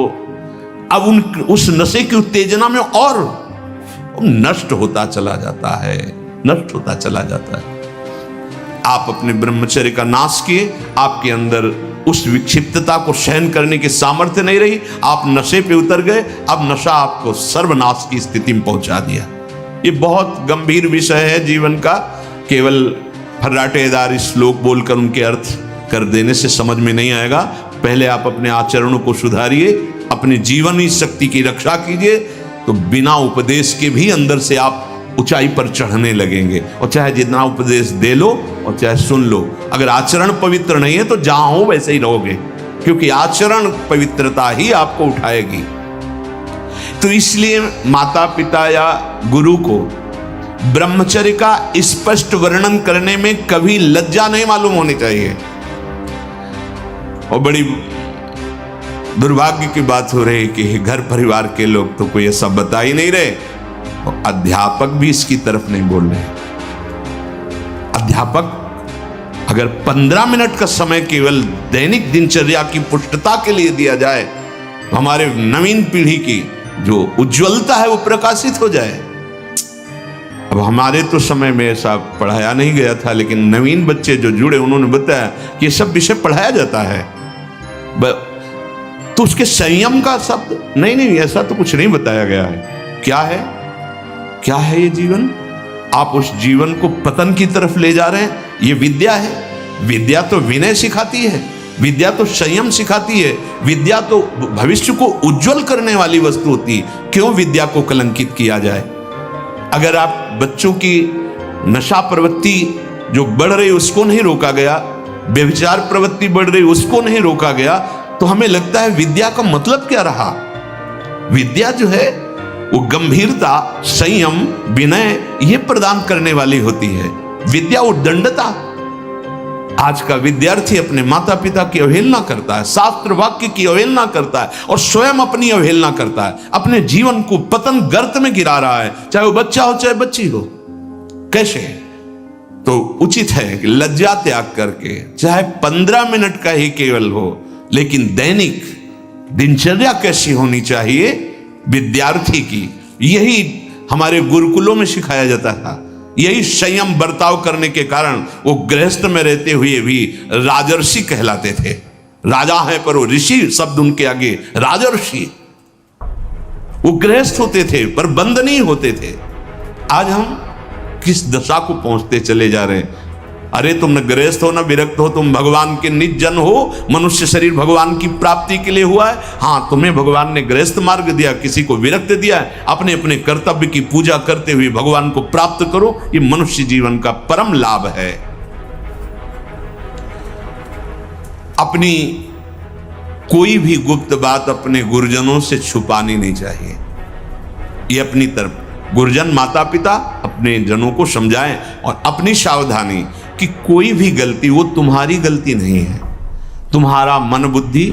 अब उस नशे की उत्तेजना में और नष्ट होता चला जाता है, नष्ट होता चला जाता है। आप अपने ब्रह्मचर्य का नाश किए, आपके अंदर उस विक्षिप्तता को सहन करने की सामर्थ्य नहीं रही, आप नशे पे उतर गए। अब नशा आपको सर्वनाश की स्थिति में पहुंचा दिया। ये बहुत गंभीर विषय है जीवन का। केवल फर्राटेदार श्लोक बोलकर उनके अर्थ कर देने से समझ में नहीं आएगा। पहले आप अपने आचरणों को सुधारिए, अपनी जीवनी शक्ति की रक्षा कीजिए, तो बिना उपदेश के भी अंदर से आप ऊंचाई पर चढ़ने लगेंगे। और चाहे जितना उपदेश दे लो और चाहे सुन लो, अगर आचरण पवित्र नहीं है तो जहां हो वैसे ही रहोगे, क्योंकि आचरण पवित्रता ही आपको उठाएगी। तो इसलिए माता पिता या गुरु को ब्रह्मचर्य का स्पष्ट वर्णन करने में कभी लज्जा नहीं मालूम होनी चाहिए। और बड़ी दुर्भाग्य की बात हो रही है कि घर परिवार के लोग तो कोई ऐसा बता ही नहीं रहे, और अध्यापक भी इसकी तरफ नहीं बोल रहे। अध्यापक अगर 15 मिनट का समय केवल दैनिक दिनचर्या की पुष्टता के लिए दिया जाए तो हमारे नवीन पीढ़ी की जो उज्ज्वलता है वो प्रकाशित हो जाए। अब हमारे तो समय में ऐसा पढ़ाया नहीं गया था, लेकिन नवीन बच्चे जो जुड़े उन्होंने बताया कि ये सब विषय पढ़ाया जाता है, तो उसके संयम का शब्द नहीं, ऐसा तो कुछ नहीं बताया गया है। क्या है ये जीवन? आप उस जीवन को पतन की तरफ ले जा रहे हैं। ये विद्या है। विद्या तो विनय सिखाती है, विद्या तो संयम सिखाती है, विद्या तो भविष्य को उज्जवल करने वाली वस्तु होती है। क्यों विद्या को कलंकित किया जाए? अगर आप बच्चों की नशा प्रवृत्ति जो बढ़ रही उसको नहीं रोका गया, व्यभिचार प्रवृत्ति बढ़ रही उसको नहीं रोका गया, तो हमें लगता है विद्या का मतलब क्या रहा? विद्या जो है वो गंभीरता, संयम, विनय ये प्रदान करने वाली होती है। विद्या उद्दंडता। आज का विद्यार्थी अपने माता पिता की अवहेलना करता है, शास्त्र वाक्य की अवहेलना करता है और स्वयं अपनी अवहेलना करता है, अपने जीवन को पतन गर्त में गिरा रहा है, चाहे वो बच्चा हो चाहे बच्ची हो। कैसे? तो उचित है कि लज्जा त्याग करके, चाहे 15 मिनट का ही केवल हो, लेकिन दैनिक दिनचर्या कैसी होनी चाहिए विद्यार्थी की, यही हमारे गुरुकुलों में सिखाया जाता था। यही संयम बर्ताव करने के कारण वो गृहस्थ में रहते हुए भी राजर्षि कहलाते थे। राजा है पर वो ऋषि शब्द उनके आगे राजर्षि। वो गृहस्थ होते थे पर बंधनीय होते थे। आज हम किस दशा को पहुंचते चले जा रहे हैं? अरे तुम न गृहस्थ हो न विरक्त हो, तुम भगवान के निज जन हो। मनुष्य शरीर भगवान की प्राप्ति के लिए हुआ है। हाँ, तुम्हें भगवान ने गृहस्थ मार्ग दिया, किसी को विरक्त दिया है। अपने अपने कर्तव्य की पूजा करते हुए भगवान को प्राप्त करो। ये मनुष्य जीवन का परम लाभ है। अपनी कोई भी गुप्त बात अपने गुरुजनों से छुपानी नहीं चाहिए। ये अपनी तरफ गुरुजन माता पिता अपने जनों को समझाएं और अपनी सावधानी कि कोई भी गलती वो तुम्हारी गलती नहीं है। तुम्हारा मन बुद्धि,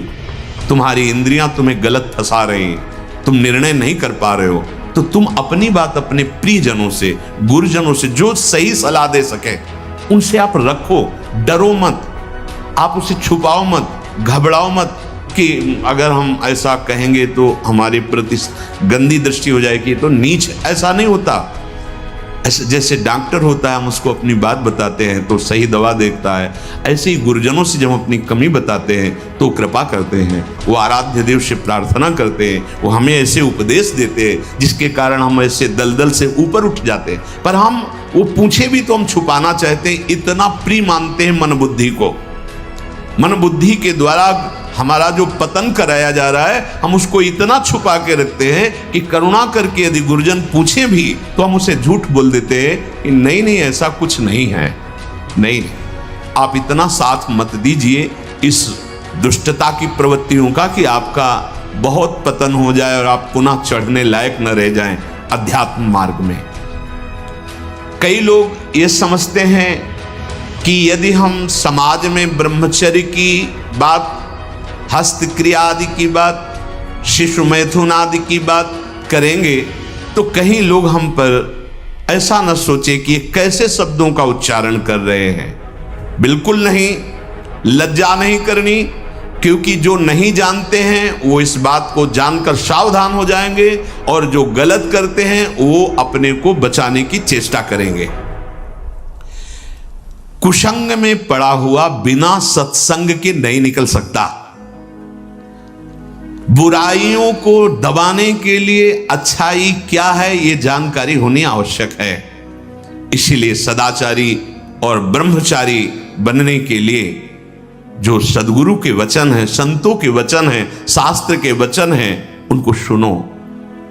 तुम्हारी इंद्रियां तुम्हें गलत फंसा रही हैं, तुम निर्णय नहीं कर पा रहे हो, तो तुम अपनी बात अपने प्रियजनों से, गुरुजनों से जो सही सलाह दे सके उनसे आप रखो। डरो मत, आप उसे छुपाओ मत, घबराओ मत कि अगर हम ऐसा कहेंगे तो हमारे प्रति गंदी दृष्टि हो जाएगी, तो नीच। ऐसा नहीं होता। ऐसे जैसे डॉक्टर होता है, हम उसको अपनी बात बताते हैं तो सही दवा देखता है, ऐसे ही गुरुजनों से जब हम अपनी कमी बताते हैं तो कृपा करते हैं। वो आराध्य देव से प्रार्थना करते हैं, वो हमें ऐसे उपदेश देते हैं जिसके कारण हम ऐसे दलदल से ऊपर उठ जाते हैं। पर हम वो पूछे भी तो हम छुपाना चाहते हैं। इतना प्रिय मानते हैं मन बुद्धि को। मन बुद्धि के द्वारा हमारा जो पतन कराया जा रहा है, हम उसको इतना छुपा के रखते हैं कि करुणा करके यदि गुरुजन पूछे भी तो हम उसे झूठ बोल देते हैं कि नहीं ऐसा कुछ नहीं है। नहीं, आप इतना साथ मत दीजिए इस दुष्टता की प्रवृत्तियों का कि आपका बहुत पतन हो जाए और आप पुनः चढ़ने लायक न रह जाएं अध्यात्म मार्ग में। कई लोग ये समझते हैं कि यदि हम समाज में ब्रह्मचर्य की बात, हस्तक्रिया आदि की बात, शिशु मैथुन आदि की बात करेंगे तो कहीं लोग हम पर ऐसा न सोचे कि ये कैसे शब्दों का उच्चारण कर रहे हैं। बिल्कुल नहीं, लज्जा नहीं करनी, क्योंकि जो नहीं जानते हैं वो इस बात को जानकर सावधान हो जाएंगे और जो गलत करते हैं वो अपने को बचाने की चेष्टा करेंगे। कुसंग में पड़ा हुआ बिना सत्संग के नहीं निकल सकता। बुराइयों को दबाने के लिए अच्छाई क्या है ये जानकारी होनी आवश्यक है। इसीलिए सदाचारी और ब्रह्मचारी बनने के लिए जो सद्गुरु के वचन हैं, संतों के वचन हैं, शास्त्र के वचन हैं, उनको सुनो।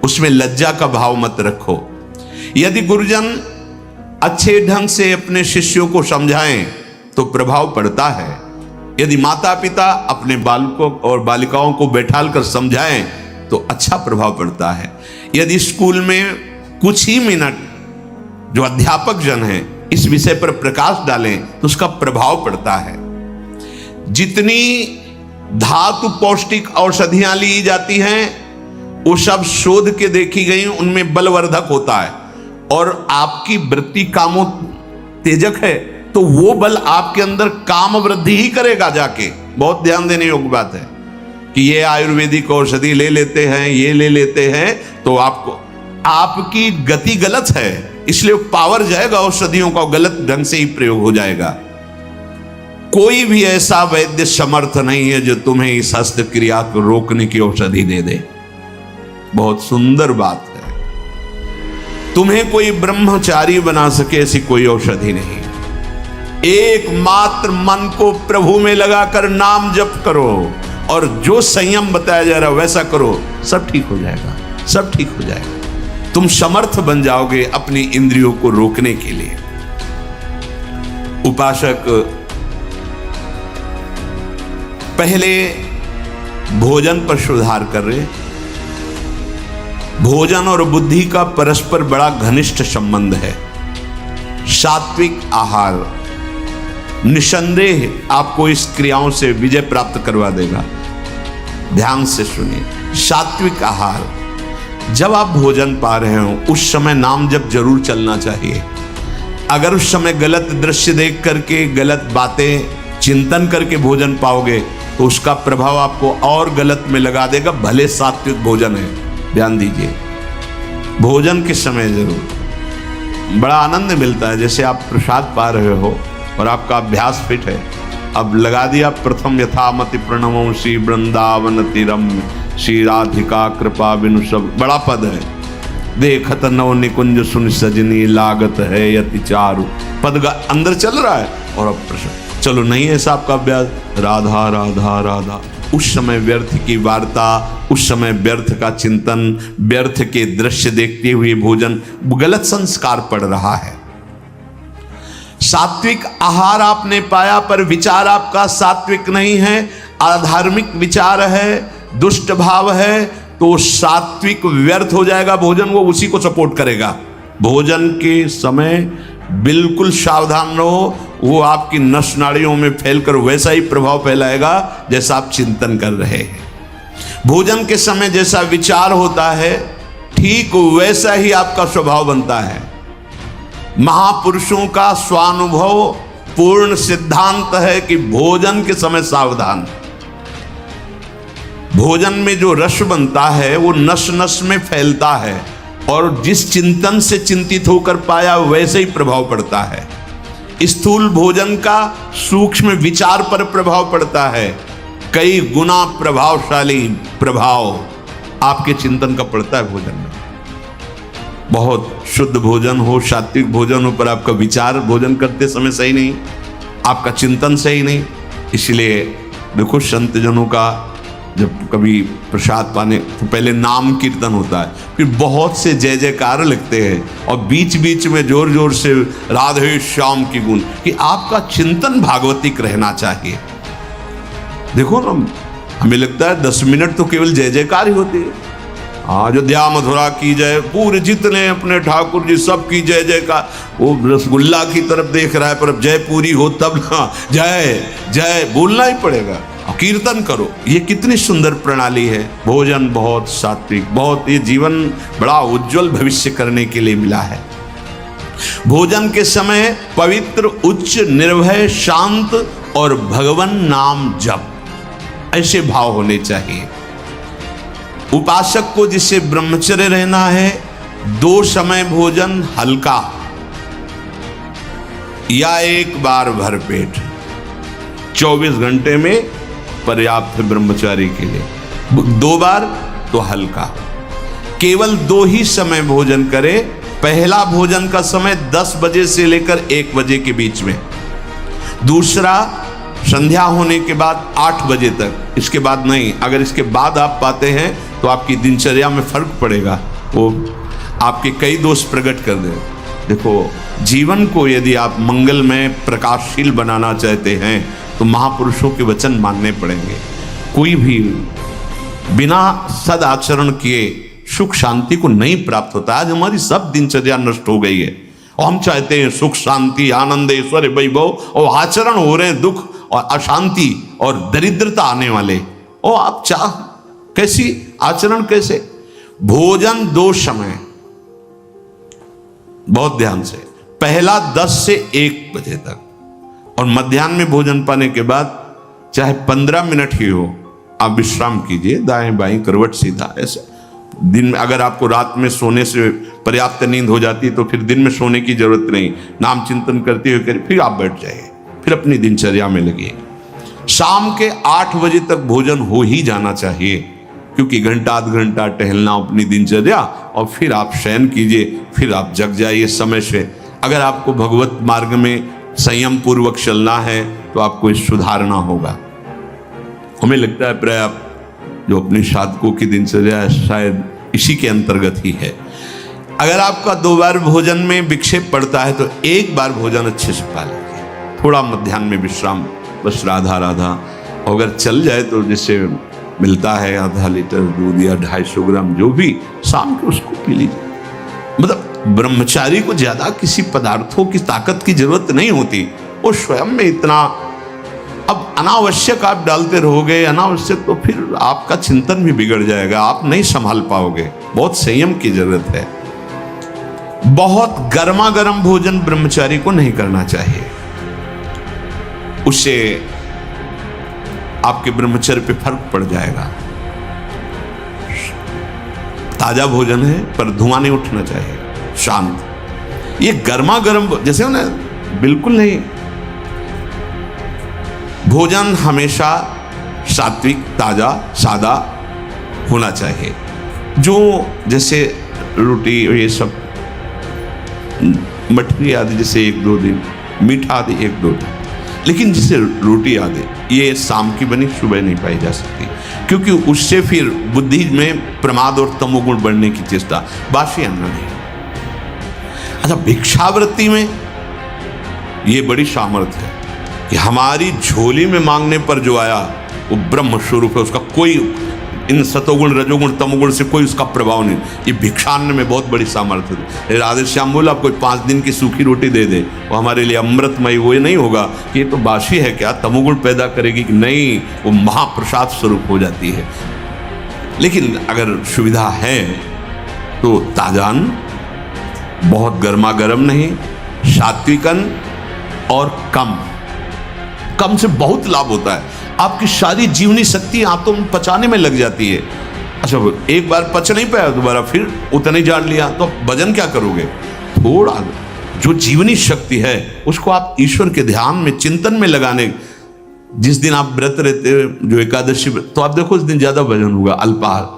उसमें लज्जा का भाव मत रखो। यदि गुरुजन अच्छे ढंग से अपने शिष्यों को समझाएं तो प्रभाव पड़ता है। यदि माता पिता अपने बालकों और बालिकाओं को बैठाल कर समझाएं तो अच्छा प्रभाव पड़ता है। यदि स्कूल में कुछ ही मिनट जो अध्यापक जन हैं इस विषय पर प्रकाश डालें तो उसका प्रभाव पड़ता है। जितनी धातु पौष्टिक औषधियां ली जाती हैं वो सब शोध के देखी गई, उनमें बलवर्धक होता है। और आपकी वृत्ति कामोत्तेजक है तो वो बल आपके अंदर काम वृद्धि ही करेगा जाके। बहुत ध्यान देने योग्य बात है कि ये आयुर्वेदिक औषधि ले लेते हैं, ये ले लेते हैं तो आपकी गति गलत है, इसलिए पावर जाएगा औषधियों का, गलत ढंग से ही प्रयोग हो जाएगा। कोई भी ऐसा वैद्य समर्थ नहीं है जो तुम्हें इस हस्तक्रिया को रोकने की औषधि दे दे। बहुत सुंदर बात है। तुम्हें कोई ब्रह्मचारी बना सके ऐसी कोई औषधि नहीं। एकमात्र मन को प्रभु में लगाकर नाम जप करो और जो संयम बताया जा रहा है वैसा करो, सब ठीक हो जाएगा, सब ठीक हो जाएगा। तुम समर्थ बन जाओगे अपनी इंद्रियों को रोकने के लिए। उपासक पहले भोजन पर सुधार कर रहे। भोजन और बुद्धि का परस्पर बड़ा घनिष्ठ संबंध है। सात्विक आहार निसंदेह आपको इस क्रियाओं से विजय प्राप्त करवा देगा। ध्यान से सुनिए, सात्विक आहार, जब आप भोजन पा रहे हो उस समय नाम जप जरूर चलना चाहिए। अगर उस समय गलत दृश्य देख करके, गलत बातें चिंतन करके भोजन पाओगे तो उसका प्रभाव आपको और गलत में लगा देगा, भले सात्विक भोजन है। ध्यान दीजिए, भोजन के समय जरूर बड़ा आनंद मिलता है। जैसे आप प्रसाद पा रहे हो और आपका अभ्यास फिट है, अब लगा दिया प्रथम यथामति प्रणमो श्री वृंदावन तीरम श्री राधिका कृपा बिनु सब, बड़ा पद है। देखत नव निकुंज सुन सजनी लागत है यति चारु, पद अंदर चल रहा है और अब प्रसाद। चलो नहीं ऐसा आपका अभ्यास, राधा राधा राधा, उस समय व्यर्थ की वार्ता, उस समय व्यर्थ का चिंतन, व्यर्थ के दृश्य देखते हुए भोजन, गलत संस्कार पड़ रहा है। सात्विक आहार आपने पाया पर विचार आपका सात्विक नहीं है, अधार्मिक विचार है, दुष्ट भाव है, तो सात्विक व्यर्थ हो जाएगा भोजन, वो उसी को सपोर्ट करेगा। भोजन के समय बिल्कुल सावधान रहो, वो आपकी नस नाड़ियों में फैलकर वैसा ही प्रभाव फैलाएगा जैसा आप चिंतन कर रहे हैं। भोजन के समय जैसा विचार होता है ठीक वैसा ही आपका स्वभाव बनता है। महापुरुषों का स्वानुभव पूर्ण सिद्धांत है कि भोजन के समय सावधान। भोजन में जो रस बनता है वो नस नस में फैलता है और जिस चिंतन से चिंतित होकर पाया वैसे ही प्रभाव पड़ता है। स्थूल भोजन का सूक्ष्म विचार पर प्रभाव पड़ता है, कई गुना प्रभावशाली प्रभाव आपके चिंतन का पड़ता है भोजन में। बहुत शुद्ध भोजन हो, सात्विक भोजन हो, पर आपका विचार भोजन करते समय सही नहीं, आपका चिंतन सही नहीं। इसलिए देखो संत जनों का जब कभी प्रसाद पाने तो पहले नाम कीर्तन होता है, फिर बहुत से जय जयकार लगते हैं और बीच बीच में जोर जोर से राधे श्याम की गुण, कि आपका चिंतन भागवतिक रहना चाहिए। देखो ना, हमें लगता है 10 मिनट तो केवल जय जयकार ही होती है। अयोध्या मथुरा की जय, पूरे जितने अपने ठाकुर जी सब की जय जयकार। वो रसगुल्ला की तरफ देख रहा है पर अब जय पूरी हो तब ना जय जय बोलना ही पड़ेगा, कीर्तन करो। ये कितनी सुंदर प्रणाली है। भोजन बहुत सात्विक, बहुत, ये जीवन बड़ा उज्जवल भविष्य करने के लिए मिला है। भोजन के समय पवित्र, उच्च, निर्भय, शांत और भगवान नाम जप, ऐसे भाव होने चाहिए। उपासक को जिसे ब्रह्मचर्य रहना है, 2 समय भोजन हल्का या 1 बार भरपेट, 24 घंटे में पर्याप्त है ब्रह्मचारी के लिए। 2 बार तो हल्का, केवल 2 ही समय भोजन करे। पहला भोजन का समय 10 बजे से लेकर 1 बजे के बीच में, दूसरा संध्या होने के बाद 8 बजे तक, इसके बाद नहीं। अगर इसके बाद आप पाते हैं तो आपकी दिनचर्या में फर्क पड़ेगा। वो आपके कई दोष प्रकट कर दे। देखो, जीवन को यदि आप मंगलमय प्रकाशशील बनाना चाहते हैं तो महापुरुषों के वचन मानने पड़ेंगे। कोई भी बिना सदाचरण किए सुख शांति को नहीं प्राप्त होता। आज हमारी सब दिनचर्या नष्ट हो गई है और हम चाहते हैं सुख शांति आनंद ऐश्वर्य वैभव, और आचरण हो रहे हैं दुख और अशांति और दरिद्रता आने वाले। और आप चाह कैसी आचरण, कैसे भोजन 2 समय, बहुत ध्यान से, पहला 10 से 1 बजे तक और मध्याह्न में भोजन पाने के बाद चाहे 15 मिनट ही हो आप विश्राम कीजिए, दाएं बाएं करवट सीधा। ऐसे दिन में अगर आपको रात में सोने से पर्याप्त नींद हो जाती है तो फिर दिन में सोने की जरूरत नहीं, नाम चिंतन करते हुए फिर आप बैठ जाइए, फिर अपनी दिनचर्या में लगिए। शाम के 8 बजे तक भोजन हो ही जाना चाहिए, क्योंकि घंटा आध घंटा टहलना अपनी दिनचर्या, और फिर आप शयन कीजिए, फिर आप जग जाइए समय से। अगर आपको भगवत मार्ग में संयम पूर्वक चलना है तो आपको इस सुधारना होगा। हमें लगता है प्राय आप जो अपनी साधकों की दिनचर्या शायद इसी के अंतर्गत ही है। अगर आपका 2 बार भोजन में विक्षेप पड़ता है तो 1 बार भोजन अच्छे से पा लीजिए, थोड़ा मध्याह्न में विश्राम, बस राधा राधा। अगर चल जाए तो जैसे मिलता है आधा लीटर दूध या 250 ग्राम जो भी, शाम को उसको पी लीजिए। मतलब ब्रह्मचारी को ज्यादा किसी पदार्थों की ताकत की जरूरत नहीं होती, वो स्वयं में इतना। अब अनावश्यक आप डालते रहोगे अनावश्यक, तो फिर आपका चिंतन भी बिगड़ जाएगा, आप नहीं संभाल पाओगे। बहुत संयम की जरूरत है। बहुत गर्मा गर्म भोजन ब्रह्मचारी को नहीं करना चाहिए, उससे आपके ब्रह्मचर्य पे फर्क पड़ जाएगा। ताजा भोजन है पर धुआं नहीं उठना चाहिए, शांत। ये गर्मा गर्म जैसे हो ना, बिल्कुल नहीं। भोजन हमेशा सात्विक, ताजा, सादा होना चाहिए। जो जैसे रोटी ये सब मठरी आदि जैसे 1-2 दिन, मीठा आदि 1-2 दिन, लेकिन जैसे रोटी आदि ये शाम की बनी सुबह नहीं पाई जा सकती, क्योंकि उससे फिर बुद्धि में प्रमाद और तमोगुण बढ़ने की चेष्टा। बासी अन्न नहीं। अच्छा, भिक्षावृत्ति में ये बड़ी सामर्थ्य है कि हमारी झोली में मांगने पर जो आया वो ब्रह्म स्वरूप है, उसका कोई इन सतोगुण रजोगुण तमोगुण से कोई उसका प्रभाव नहीं। ये भिक्षान्न में बहुत बड़ी सामर्थ्य है। राधे श्याम बोला, कोई 5 दिन की सूखी रोटी दे दे वो हमारे लिए अमृतमय, वो नहीं होगा कि ये तो बासी है, क्या तमोगुण पैदा करेगी कि नहीं, वो महाप्रसाद स्वरूप हो जाती है। लेकिन अगर सुविधा है तो ताजान, बहुत गर्मा गर्म नहीं, सात्विकन और कम से बहुत लाभ होता है। आपकी सारी जीवनी शक्ति आत्म पचाने में लग जाती है। अच्छा, एक बार पच नहीं पाया दोबारा फिर उतना ही जान लिया तो भजन क्या करोगे? थोड़ा जो जीवनी शक्ति है उसको आप ईश्वर के ध्यान में, चिंतन में लगाने। जिस दिन आप व्रत रहते हो, जो एकादशी, तो आप देखो उस दिन ज्यादा भजन होगा, अल्पाहार।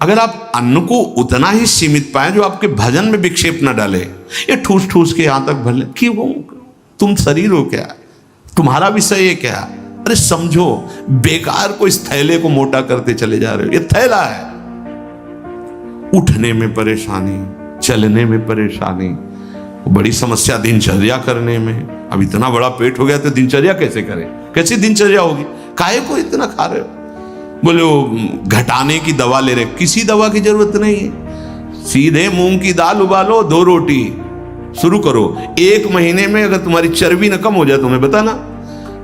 अगर आप अन्न को उतना ही सीमित पाए जो आपके भजन में विक्षेप न डाले, ये ठूस ठूस के यहां तक भर ले, क्यों? तुम शरीर हो क्या? तुम्हारा विषय है क्या? अरे समझो, बेकार को इस थैले को मोटा करते चले जा रहे हो। ये थैला है। उठने में परेशानी, चलने में परेशानी, बड़ी समस्या दिनचर्या करने में। अब इतना बड़ा पेट हो गया तो दिनचर्या कैसे करें? कैसी दिनचर्या होगी? काहे को इतना खा रहे हो? बोले वो घटाने की दवा ले रहे, किसी दवा की जरूरत नहीं है। सीधे मूंग की दाल उबालो, 2 रोटी शुरू करो। 1 महीने में अगर तुम्हारी चर्बी न कम हो जाए तो मैं बताना।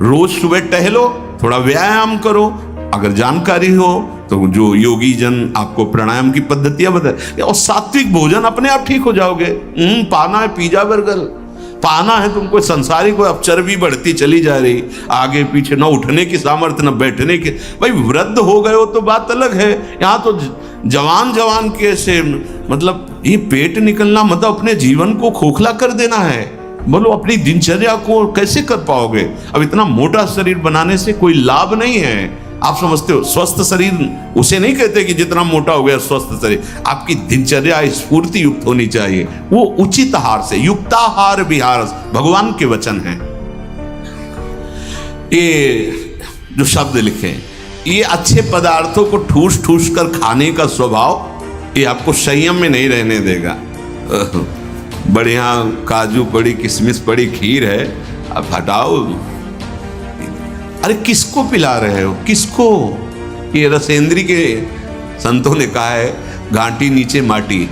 रोज सुबह टहलो, थोड़ा व्यायाम करो। अगर जानकारी हो तो जो योगी जन आपको प्राणायाम की पद्धतियां बताए, और सात्विक भोजन, अपने आप ठीक हो जाओगे। पाना है पिज्जा बर्गर, पाना है तुमको संसारिक को। अब चर्बी बढ़ती चली जा रही, आगे पीछे, न उठने की सामर्थ्य न बैठने की। भाई वृद्ध हो गए हो तो बात अलग है, यहाँ तो जवान के से मतलब ये पेट निकलना मतलब अपने जीवन को खोखला कर देना है। बोलो अपनी दिनचर्या को कैसे कर पाओगे? अब इतना मोटा शरीर बनाने से कोई लाभ नहीं है। आप समझते हो, स्वस्थ शरीर उसे नहीं कहते कि जितना मोटा हो गया स्वस्थ शरीर। आपकी दिनचर्या स्फूर्ति युक्त होनी चाहिए, वो उचित आहार से। युक्ताहार विहार भगवान के वचन हैं। ये जो शब्द लिखे, ये अच्छे पदार्थों को ठूस ठूस कर खाने का स्वभाव ये आपको संयम में नहीं रहने देगा। बढ़िया काजू पड़ी, किशमिश पड़ी, खीर है, अब हटाओ। अरे किसको पिला रहे हो, किसको? ये रसेंद्री के संतों ने कहा है, घाटी नीचे माटी,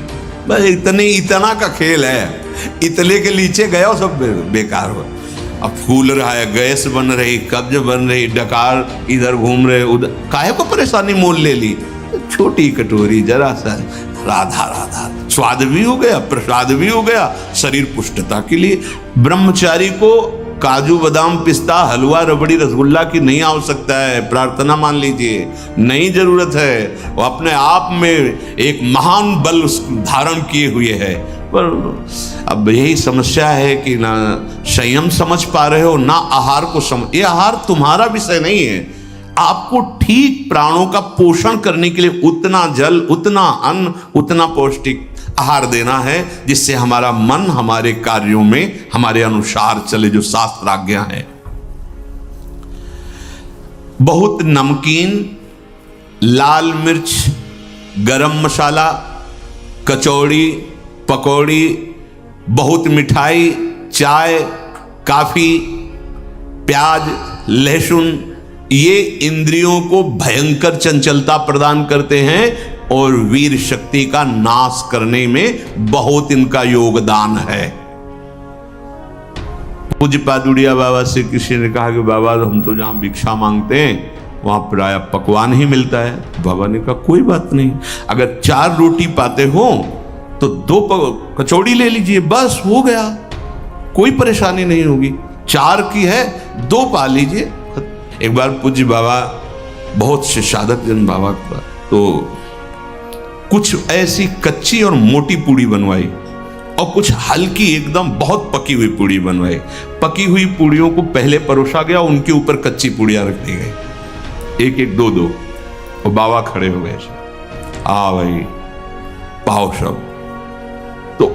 बस इतना का खेल है। इतने के नीचे गया सब बेकार हो। अब फूल रहा है, गैस बन रही, कब्ज बन रही, डकार इधर घूम रहे, उधर, काहे को परेशानी मोल ले ली। छोटी कटोरी जरा सा, राधा राधा, स्वाद भी हो गया, प्रसाद भी हो गया, शरीर पुष्टता के लिए। ब्रह्मचारी को काजू बादाम पिस्ता हलवा रबड़ी रसगुल्ला की नहीं आवश्यकता है, प्रार्थना मान लीजिए, नहीं जरूरत है। वो अपने आप में एक महान बल धारण किए हुए है। पर अब यही समस्या है कि ना संयम समझ पा रहे हो, ना आहार को समझ। ये आहार तुम्हारा विषय नहीं है। आपको ठीक प्राणों का पोषण करने के लिए उतना जल, उतना अन्न, उतना पौष्टिक आहार देना है, जिससे हमारा मन हमारे कार्यों में हमारे अनुसार चले, जो शास्त्राज्ञा है। बहुत नमकीन, लाल मिर्च, गरम मसाला, कचौड़ी, पकौड़ी, बहुत मिठाई, चाय, काफी, प्याज, लहसुन, ये इंद्रियों को भयंकर चंचलता प्रदान करते हैं और वीर शक्ति का नाश करने में बहुत इनका योगदान है। पूज्य पादुड़िया बाबा से किसी ने कहा कि बाबा हम तो जहां भिक्षा मांगते हैं वहां प्राय पकवान ही मिलता है। बाबा ने कहा कोई बात नहीं, अगर 4 रोटी पाते हो तो 2 कचौड़ी ले लीजिए, बस हो गया, कोई परेशानी नहीं होगी। 4 की है, 2 पा लीजिए। एक बार पूज्य बाबा, बहुत से साधक जन बाबा का, तो कुछ ऐसी कच्ची और मोटी पूड़ी बनवाई और कुछ हल्की एकदम बहुत पकी हुई पूड़ी बनवाई। पकी हुई पूड़ियों को पहले परोसा गया, उनके ऊपर कच्ची पूड़ियां रख दी गई, 1-1, 2-2, और बाबा खड़े हो गए, आ भाई पाओ सब। तो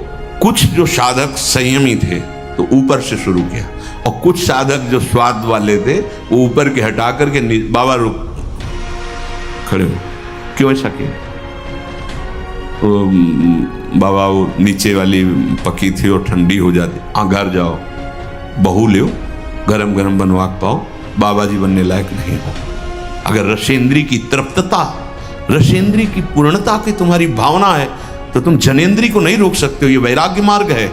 कुछ जो साधक संयमी थे तो ऊपर से शुरू किया, और कुछ साधक जो स्वाद वाले थे वो ऊपर के हटा करके बाबा रुक खड़े हो, क्यों ऐसा किया? तो बाबा वो नीचे वाली पकी थी और ठंडी हो जाती, घर जाओ बहू ले, गरम गरम बनवा पाओ, बाबा जी बनने लायक नहीं हो। अगर रसेंद्री की तृप्तता, रसेंद्री की पूर्णता की तुम्हारी भावना है तो तुम जनेंद्री को नहीं रोक सकते हो। ये वैराग्य मार्ग है।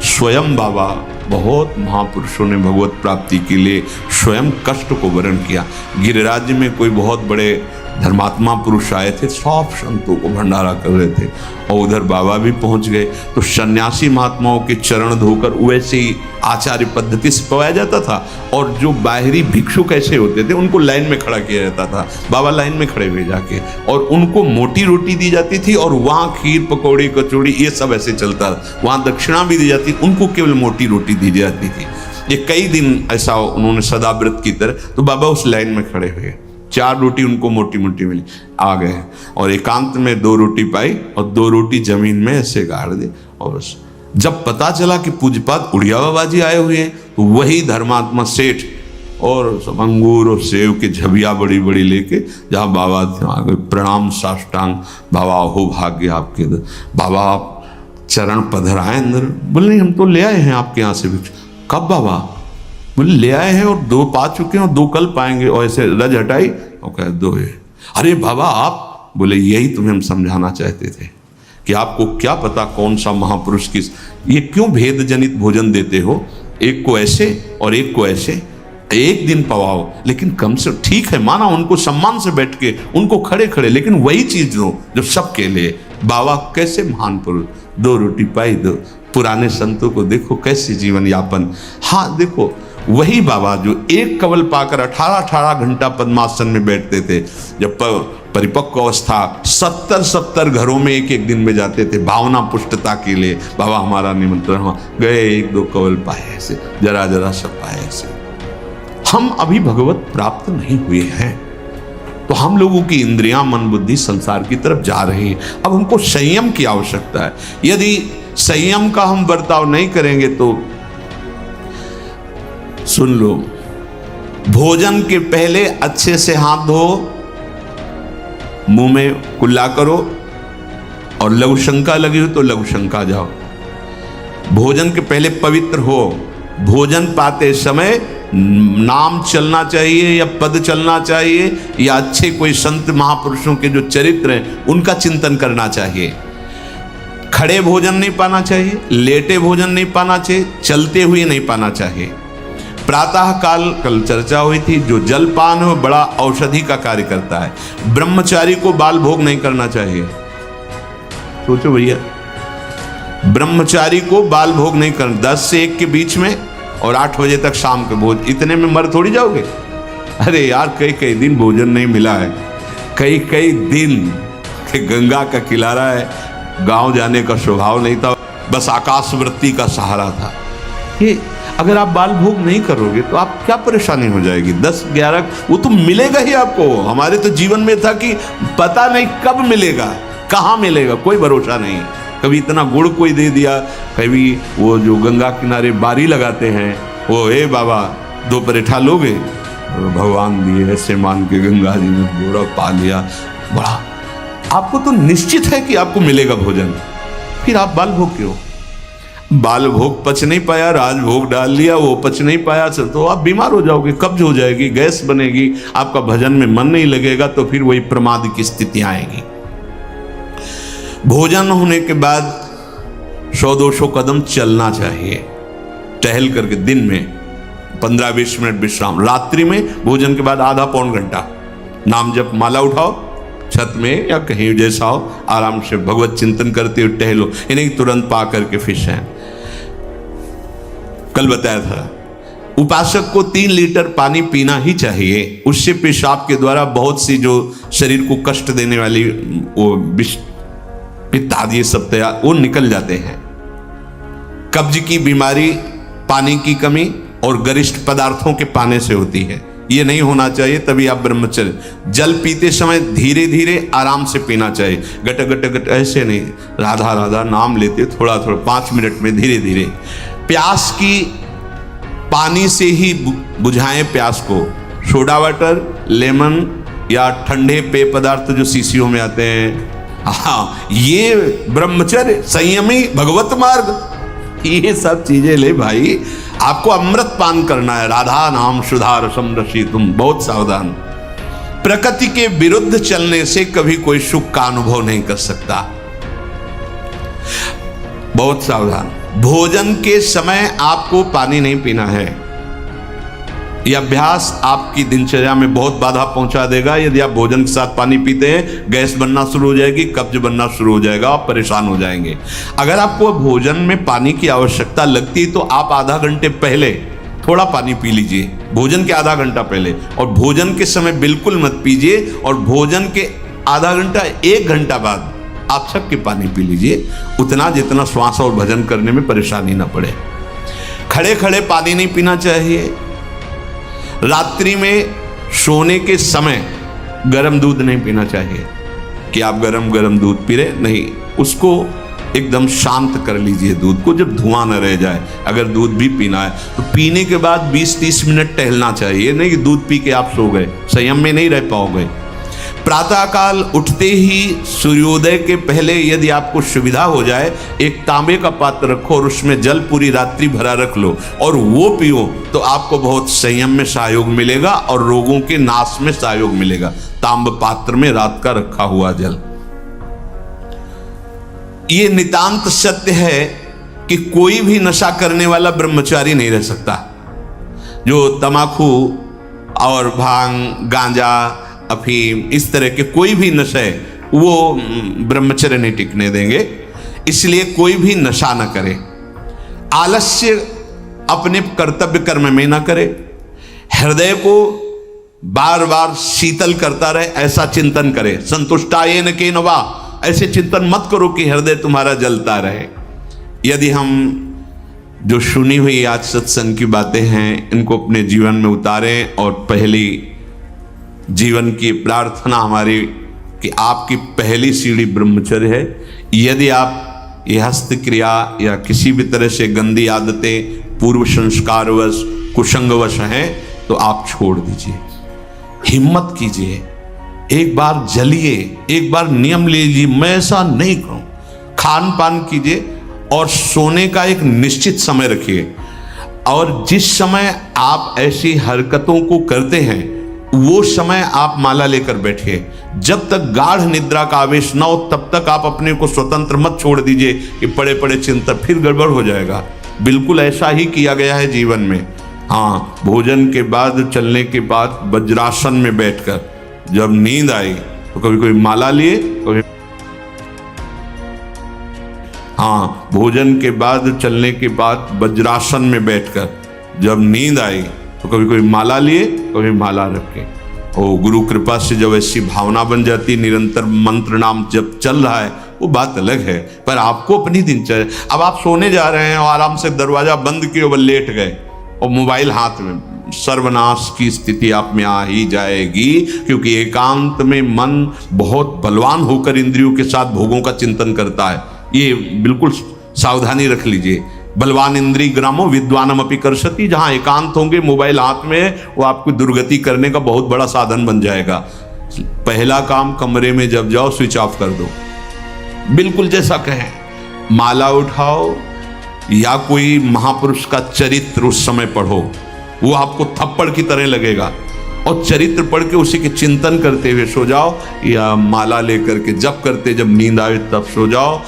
स्वयं बाबा, बहुत महापुरुषों ने भगवत प्राप्ति के लिए स्वयं कष्ट को वर्ण किया। गिरिराज में कोई बहुत बड़े धर्मात्मा पुरुष आए थे, सब संतों को भंडारा कर रहे थे, और उधर बाबा भी पहुंच गए। तो सन्यासी महात्माओं के चरण धोकर वैसे ही आचार्य पद्धति से पवाया जाता था, और जो बाहरी भिक्षु कैसे होते थे उनको लाइन में खड़ा किया जाता था। बाबा लाइन में खड़े हुए जाके, और उनको मोटी रोटी दी जाती थी, और वहाँ खीर पकौड़ी कचौड़ी ये सब ऐसे चलता था। वहाँ दक्षिणा भी दी जाती, उनको केवल मोटी रोटी दी जाती थी। ये कई दिन ऐसा उन्होंने सदाव्रत की तरह, तो बाबा उस लाइन में खड़े हुए, 4 रोटी उनको मोटी मोटी मिली, आ गए और एकांत में 2 रोटी पाई और 2 रोटी जमीन में ऐसे गाड़ दी। और जब पता चला कि पूज्यपाद उड़िया बाबा जी आए हुए हैं, तो वही धर्मात्मा सेठ और सब अंगूर और सेव के झबिया बड़ी बड़ी लेके जहाँ बाबा थे आ गए, प्रणाम साष्टांग, बाबा हो भाग्य आपके, बाबा आप चरण पधराए अंदर। बोले नहीं, हम तो ले आए हैं आपके यहाँ से भिक्षा। कब बाबा? बोले ले आए हैं और 2 पा चुके हैं और 2 कल पाएंगे। और ऐसे रज हटाई और कहे 2 है। अरे बाबा आप? बोले यही तुम्हें हम समझाना चाहते थे कि आपको क्या पता कौन सा महापुरुष किस, ये क्यों भेद जनित भोजन देते हो, एक को ऐसे और एक को ऐसे। एक दिन पवाओ, लेकिन कम से ठीक है, माना उनको सम्मान से बैठ के, उनको खड़े खड़े, लेकिन वही चीज दो जो सबके लिए। बाबा कैसे महान पुरुष, 2 रोटी पाई, 2 पुराने संतों को देखो कैसे जीवन यापन। हाँ देखो, वही बाबा जो एक कवल पाकर 18 घंटा पद्मासन में बैठते थे, जब परिपक्व अवस्था 70 घरों में एक दिन में जाते थे भावना पुष्टता के लिए। बाबा हमारा निमंत्रण गए, 1-2 कवल पाए, ऐसे जरा जरा सब पाए। ऐसे हम अभी भगवत प्राप्त नहीं हुए हैं, तो हम लोगों की इंद्रियां, मन, बुद्धि संसार की तरफ जा रही है। अब हमको संयम की आवश्यकता है। यदि संयम का हम बर्ताव नहीं करेंगे तो सुन लो, भोजन के पहले अच्छे से हाथ धो, मुंह में कुल्ला करो, और लघु शंका लगी हो तो लघु शंका जाओ। भोजन के पहले पवित्र हो। भोजन पाते समय नाम चलना चाहिए या पद चलना चाहिए या अच्छे कोई संत महापुरुषों के जो चरित्र हैं उनका चिंतन करना चाहिए। खड़े भोजन नहीं पाना चाहिए, लेटे भोजन नहीं पाना चाहिए, चलते हुए नहीं पाना चाहिए। प्रातः काल कल चर्चा हुई थी, जो जलपान हो बड़ा औषधि का कार्य करता है। ब्रह्मचारी को बाल भोग नहीं करना चाहिए। सोचो भैया, ब्रह्मचारी को बाल भोग नहीं करना, 10 से 1 के बीच में और 8 बजे तक शाम के भोज, इतने में मर थोड़ी जाओगे। अरे यार, कई कई दिन भोजन नहीं मिला है, कई कई दिन के गंगा का किनारा है, गांव जाने का स्वभाव नहीं था, बस आकाश वृत्ति का सहारा था। ये अगर आप बाल भोग नहीं करोगे तो आप क्या परेशानी हो जाएगी। 10-11 वो तो मिलेगा ही आपको। हमारे तो जीवन में था कि पता नहीं कब मिलेगा, कहाँ मिलेगा, कोई भरोसा नहीं। कभी इतना गुड़ कोई दे दिया, कभी वो जो गंगा किनारे बारी लगाते हैं, वो हे बाबा 2 परेठा लोगे, भगवान दिए ऐसे मान के गंगा जी ने गुड़ पा लिया। बड़ा आपको तो निश्चित है कि आपको मिलेगा भोजन, फिर आप बाल भोग क्यों? बाल भोग पच नहीं पाया, राज भोग डाल लिया, वो पच नहीं पाया तो आप बीमार हो जाओगे, कब्ज हो जाएगी, गैस बनेगी, आपका भजन में मन नहीं लगेगा, तो फिर वही प्रमाद की स्थिति आएगी। भोजन होने के बाद 100-200 कदम चलना चाहिए, टहल करके। दिन में 15-20 मिनट विश्राम, रात्रि में भोजन के बाद आधा पौन घंटा नाम जप माला उठाओ, छत में या कहीं जैसा हो, आराम से भगवत चिंतन करते हुए टहलो, इन्हें तुरंत पा करके फिश हैं। कल बताया था उपासक को 3 लीटर पानी पीना ही चाहिए। उससे पेशाब के द्वारा बहुत सी जो शरीर को कष्ट देने वाली वो पित्त आदि ये सब तैयार वो निकल जाते हैं। कब्ज की बीमारी पानी की कमी और गरिष्ठ पदार्थों के पाने से होती है, ये नहीं होना चाहिए। तभी आप ब्रह्मचर्य, जल पीते समय धीरे धीरे आराम से पीना चाहिए, गट गट गट ऐसे नहीं, राधा राधा नाम लेते थोड़ा थोड़ा 5 मिनट में धीरे धीरे। प्यास की पानी से ही बुझाएं प्यास को, सोडा वाटर, लेमन या ठंडे पेय पदार्थ जो शीशियों में आते हैं, हाँ ये ब्रह्मचर्य, संयमी, भगवत मार्ग, ये सब चीजें ले भाई। आपको अमृत पान करना है, राधा नाम सुधा रसम रसी, तुम बहुत सावधान। प्रकृति के विरुद्ध चलने से कभी कोई सुख का अनुभव नहीं कर सकता, बहुत सावधान। भोजन के समय आपको पानी नहीं पीना है। यह अभ्यास आपकी दिनचर्या में बहुत बाधा पहुंचा देगा। यदि आप भोजन के साथ पानी पीते हैं, गैस बनना शुरू हो जाएगी, कब्ज बनना शुरू हो जाएगा, आप परेशान हो जाएंगे। अगर आपको भोजन में पानी की आवश्यकता लगती तो आप आधा घंटे पहले थोड़ा पानी पी लीजिए, भोजन के आधा घंटा पहले, और भोजन के समय बिल्कुल मत पीजिए, और भोजन के आधा घंटा 1 घंटा बाद आप सबके पानी पी लीजिए, उतना जितना श्वास और भजन करने में परेशानी ना पड़े। खड़े खड़े पानी नहीं पीना चाहिए। रात्रि में सोने के समय गर्म दूध नहीं पीना चाहिए कि आप गरम गरम दूध पी रहे, नहीं, उसको एकदम शांत कर लीजिए दूध को, जब धुआं न रह जाए। अगर दूध भी पीना है तो पीने के बाद 20-30 मिनट टहलना चाहिए, नहीं कि दूध पी के आप सो गए, संयम में नहीं रह पाओगे। प्रातःकाल उठते ही सूर्योदय के पहले यदि आपको सुविधा हो जाए, एक तांबे का पात्र रखो और उसमें जल पूरी रात्रि भरा रख लो और वो पियो, तो आपको बहुत संयम में सहयोग मिलेगा और रोगों के नाश में सहयोग मिलेगा। तांब पात्र में रात का रखा हुआ जल। ये नितांत सत्य है कि कोई भी नशा करने वाला ब्रह्मचारी नहीं रह सकता। जो तमाकू और भांग, गांजा, अफीम, इस तरह के कोई भी नशे वो ब्रह्मचर्य नहीं टिकने देंगे। इसलिए कोई भी नशा न करे, आलस्य अपने कर्तव्य कर्म में न करे, हृदय को बार बार शीतल करता रहे, ऐसा चिंतन करे। संतुष्टायेन केन वा, ऐसे चिंतन मत करो कि हृदय तुम्हारा जलता रहे। यदि हम जो सुनी हुई आज सत्संग की बातें हैं इनको अपने जीवन में उतारें, और पहली जीवन की प्रार्थना हमारी कि आपकी पहली सीढ़ी ब्रह्मचर्य है। यदि आप ये हस्त क्रिया या किसी भी तरह से गंदी आदतें पूर्व संस्कारवश कुसंगवश हैं तो आप छोड़ दीजिए, हिम्मत कीजिए, एक बार जलिए, एक बार नियम ले लीजिए, मैं ऐसा नहीं करूं, खान पान कीजिए और सोने का एक निश्चित समय रखिए। और जिस समय आप ऐसी हरकतों को करते हैं वो समय आप माला लेकर बैठिए। जब तक गाढ़ निद्रा का आवेश न हो तब तक आप अपने को स्वतंत्र मत छोड़ दीजिए कि पड़े पड़े चिंतन, फिर गड़बड़ हो जाएगा। बिल्कुल ऐसा ही किया गया है जीवन में। हाँ, भोजन के बाद, चलने के बाद वज्रासन में बैठकर जब नींद आई तो कभी कोई माला लिए, कभी हाँ, भोजन के बाद, चलने के बाद वज्रासन में बैठकर जब नींद आई तो कभी कोई माला लिए, कभी माला रखे। ओ गुरु कृपा से जब ऐसी भावना बन जाती, निरंतर मंत्र नाम जब चल रहा है, वो बात अलग है। पर आपको अपनी दिनचर्या, अब आप सोने जा रहे हैं और आराम से दरवाजा बंद किए और लेट गए और मोबाइल हाथ में, सर्वनाश की स्थिति आप में आ ही जाएगी। क्योंकि एकांत में मन बहुत बलवान होकर इंद्रियों के साथ भोगों का चिंतन करता है। ये बिल्कुल सावधानी रख लीजिए। बलवान इंद्री ग्रामो विद्वानम अपि कर्षति, जहां एकांत होंगे, मोबाइल हाथ में, वो आपको दुर्गति करने का बहुत बड़ा साधन बन जाएगा। पहला काम, कमरे में जब जाओ स्विच ऑफ कर दो। बिल्कुल जैसा कहें, माला उठाओ या कोई महापुरुष का चरित्र उस समय पढ़ो, वो आपको थप्पड़ की तरह लगेगा। और चरित्र पढ़ के उसी के चिंतन करते हुए सो जाओ, या माला लेकर के जप करते जब नींद आए तब सो जाओ।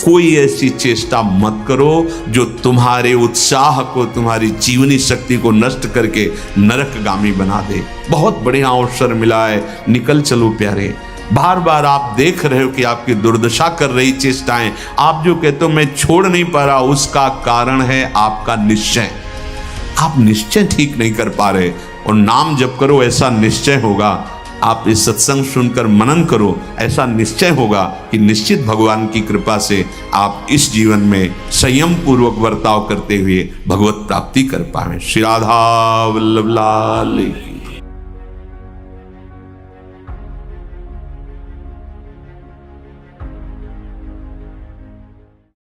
कोई ऐसी चेष्टा मत करो जो तुम्हारे उत्साह को, तुम्हारी जीवनी शक्ति को नष्ट करके नरकगामी बना दे। बहुत बढ़िया अवसर मिला है, निकल चलो प्यारे। बार बार आप देख रहे हो कि आपकी दुर्दशा कर रही चेष्टाएं, आप जो कहते हो मैं छोड़ नहीं पा रहा, उसका कारण है आपका निश्चय। आप निश्चय ठीक नहीं कर पा रहे। और नाम जप करो, ऐसा निश्चय होगा। आप इस सत्संग सुनकर मनन करो, ऐसा निश्चय होगा कि निश्चित भगवान की कृपा से आप इस जीवन में संयम पूर्वक बर्ताव करते हुए भगवत प्राप्ति कर पाएं। श्री राधा वल्लभ लाल।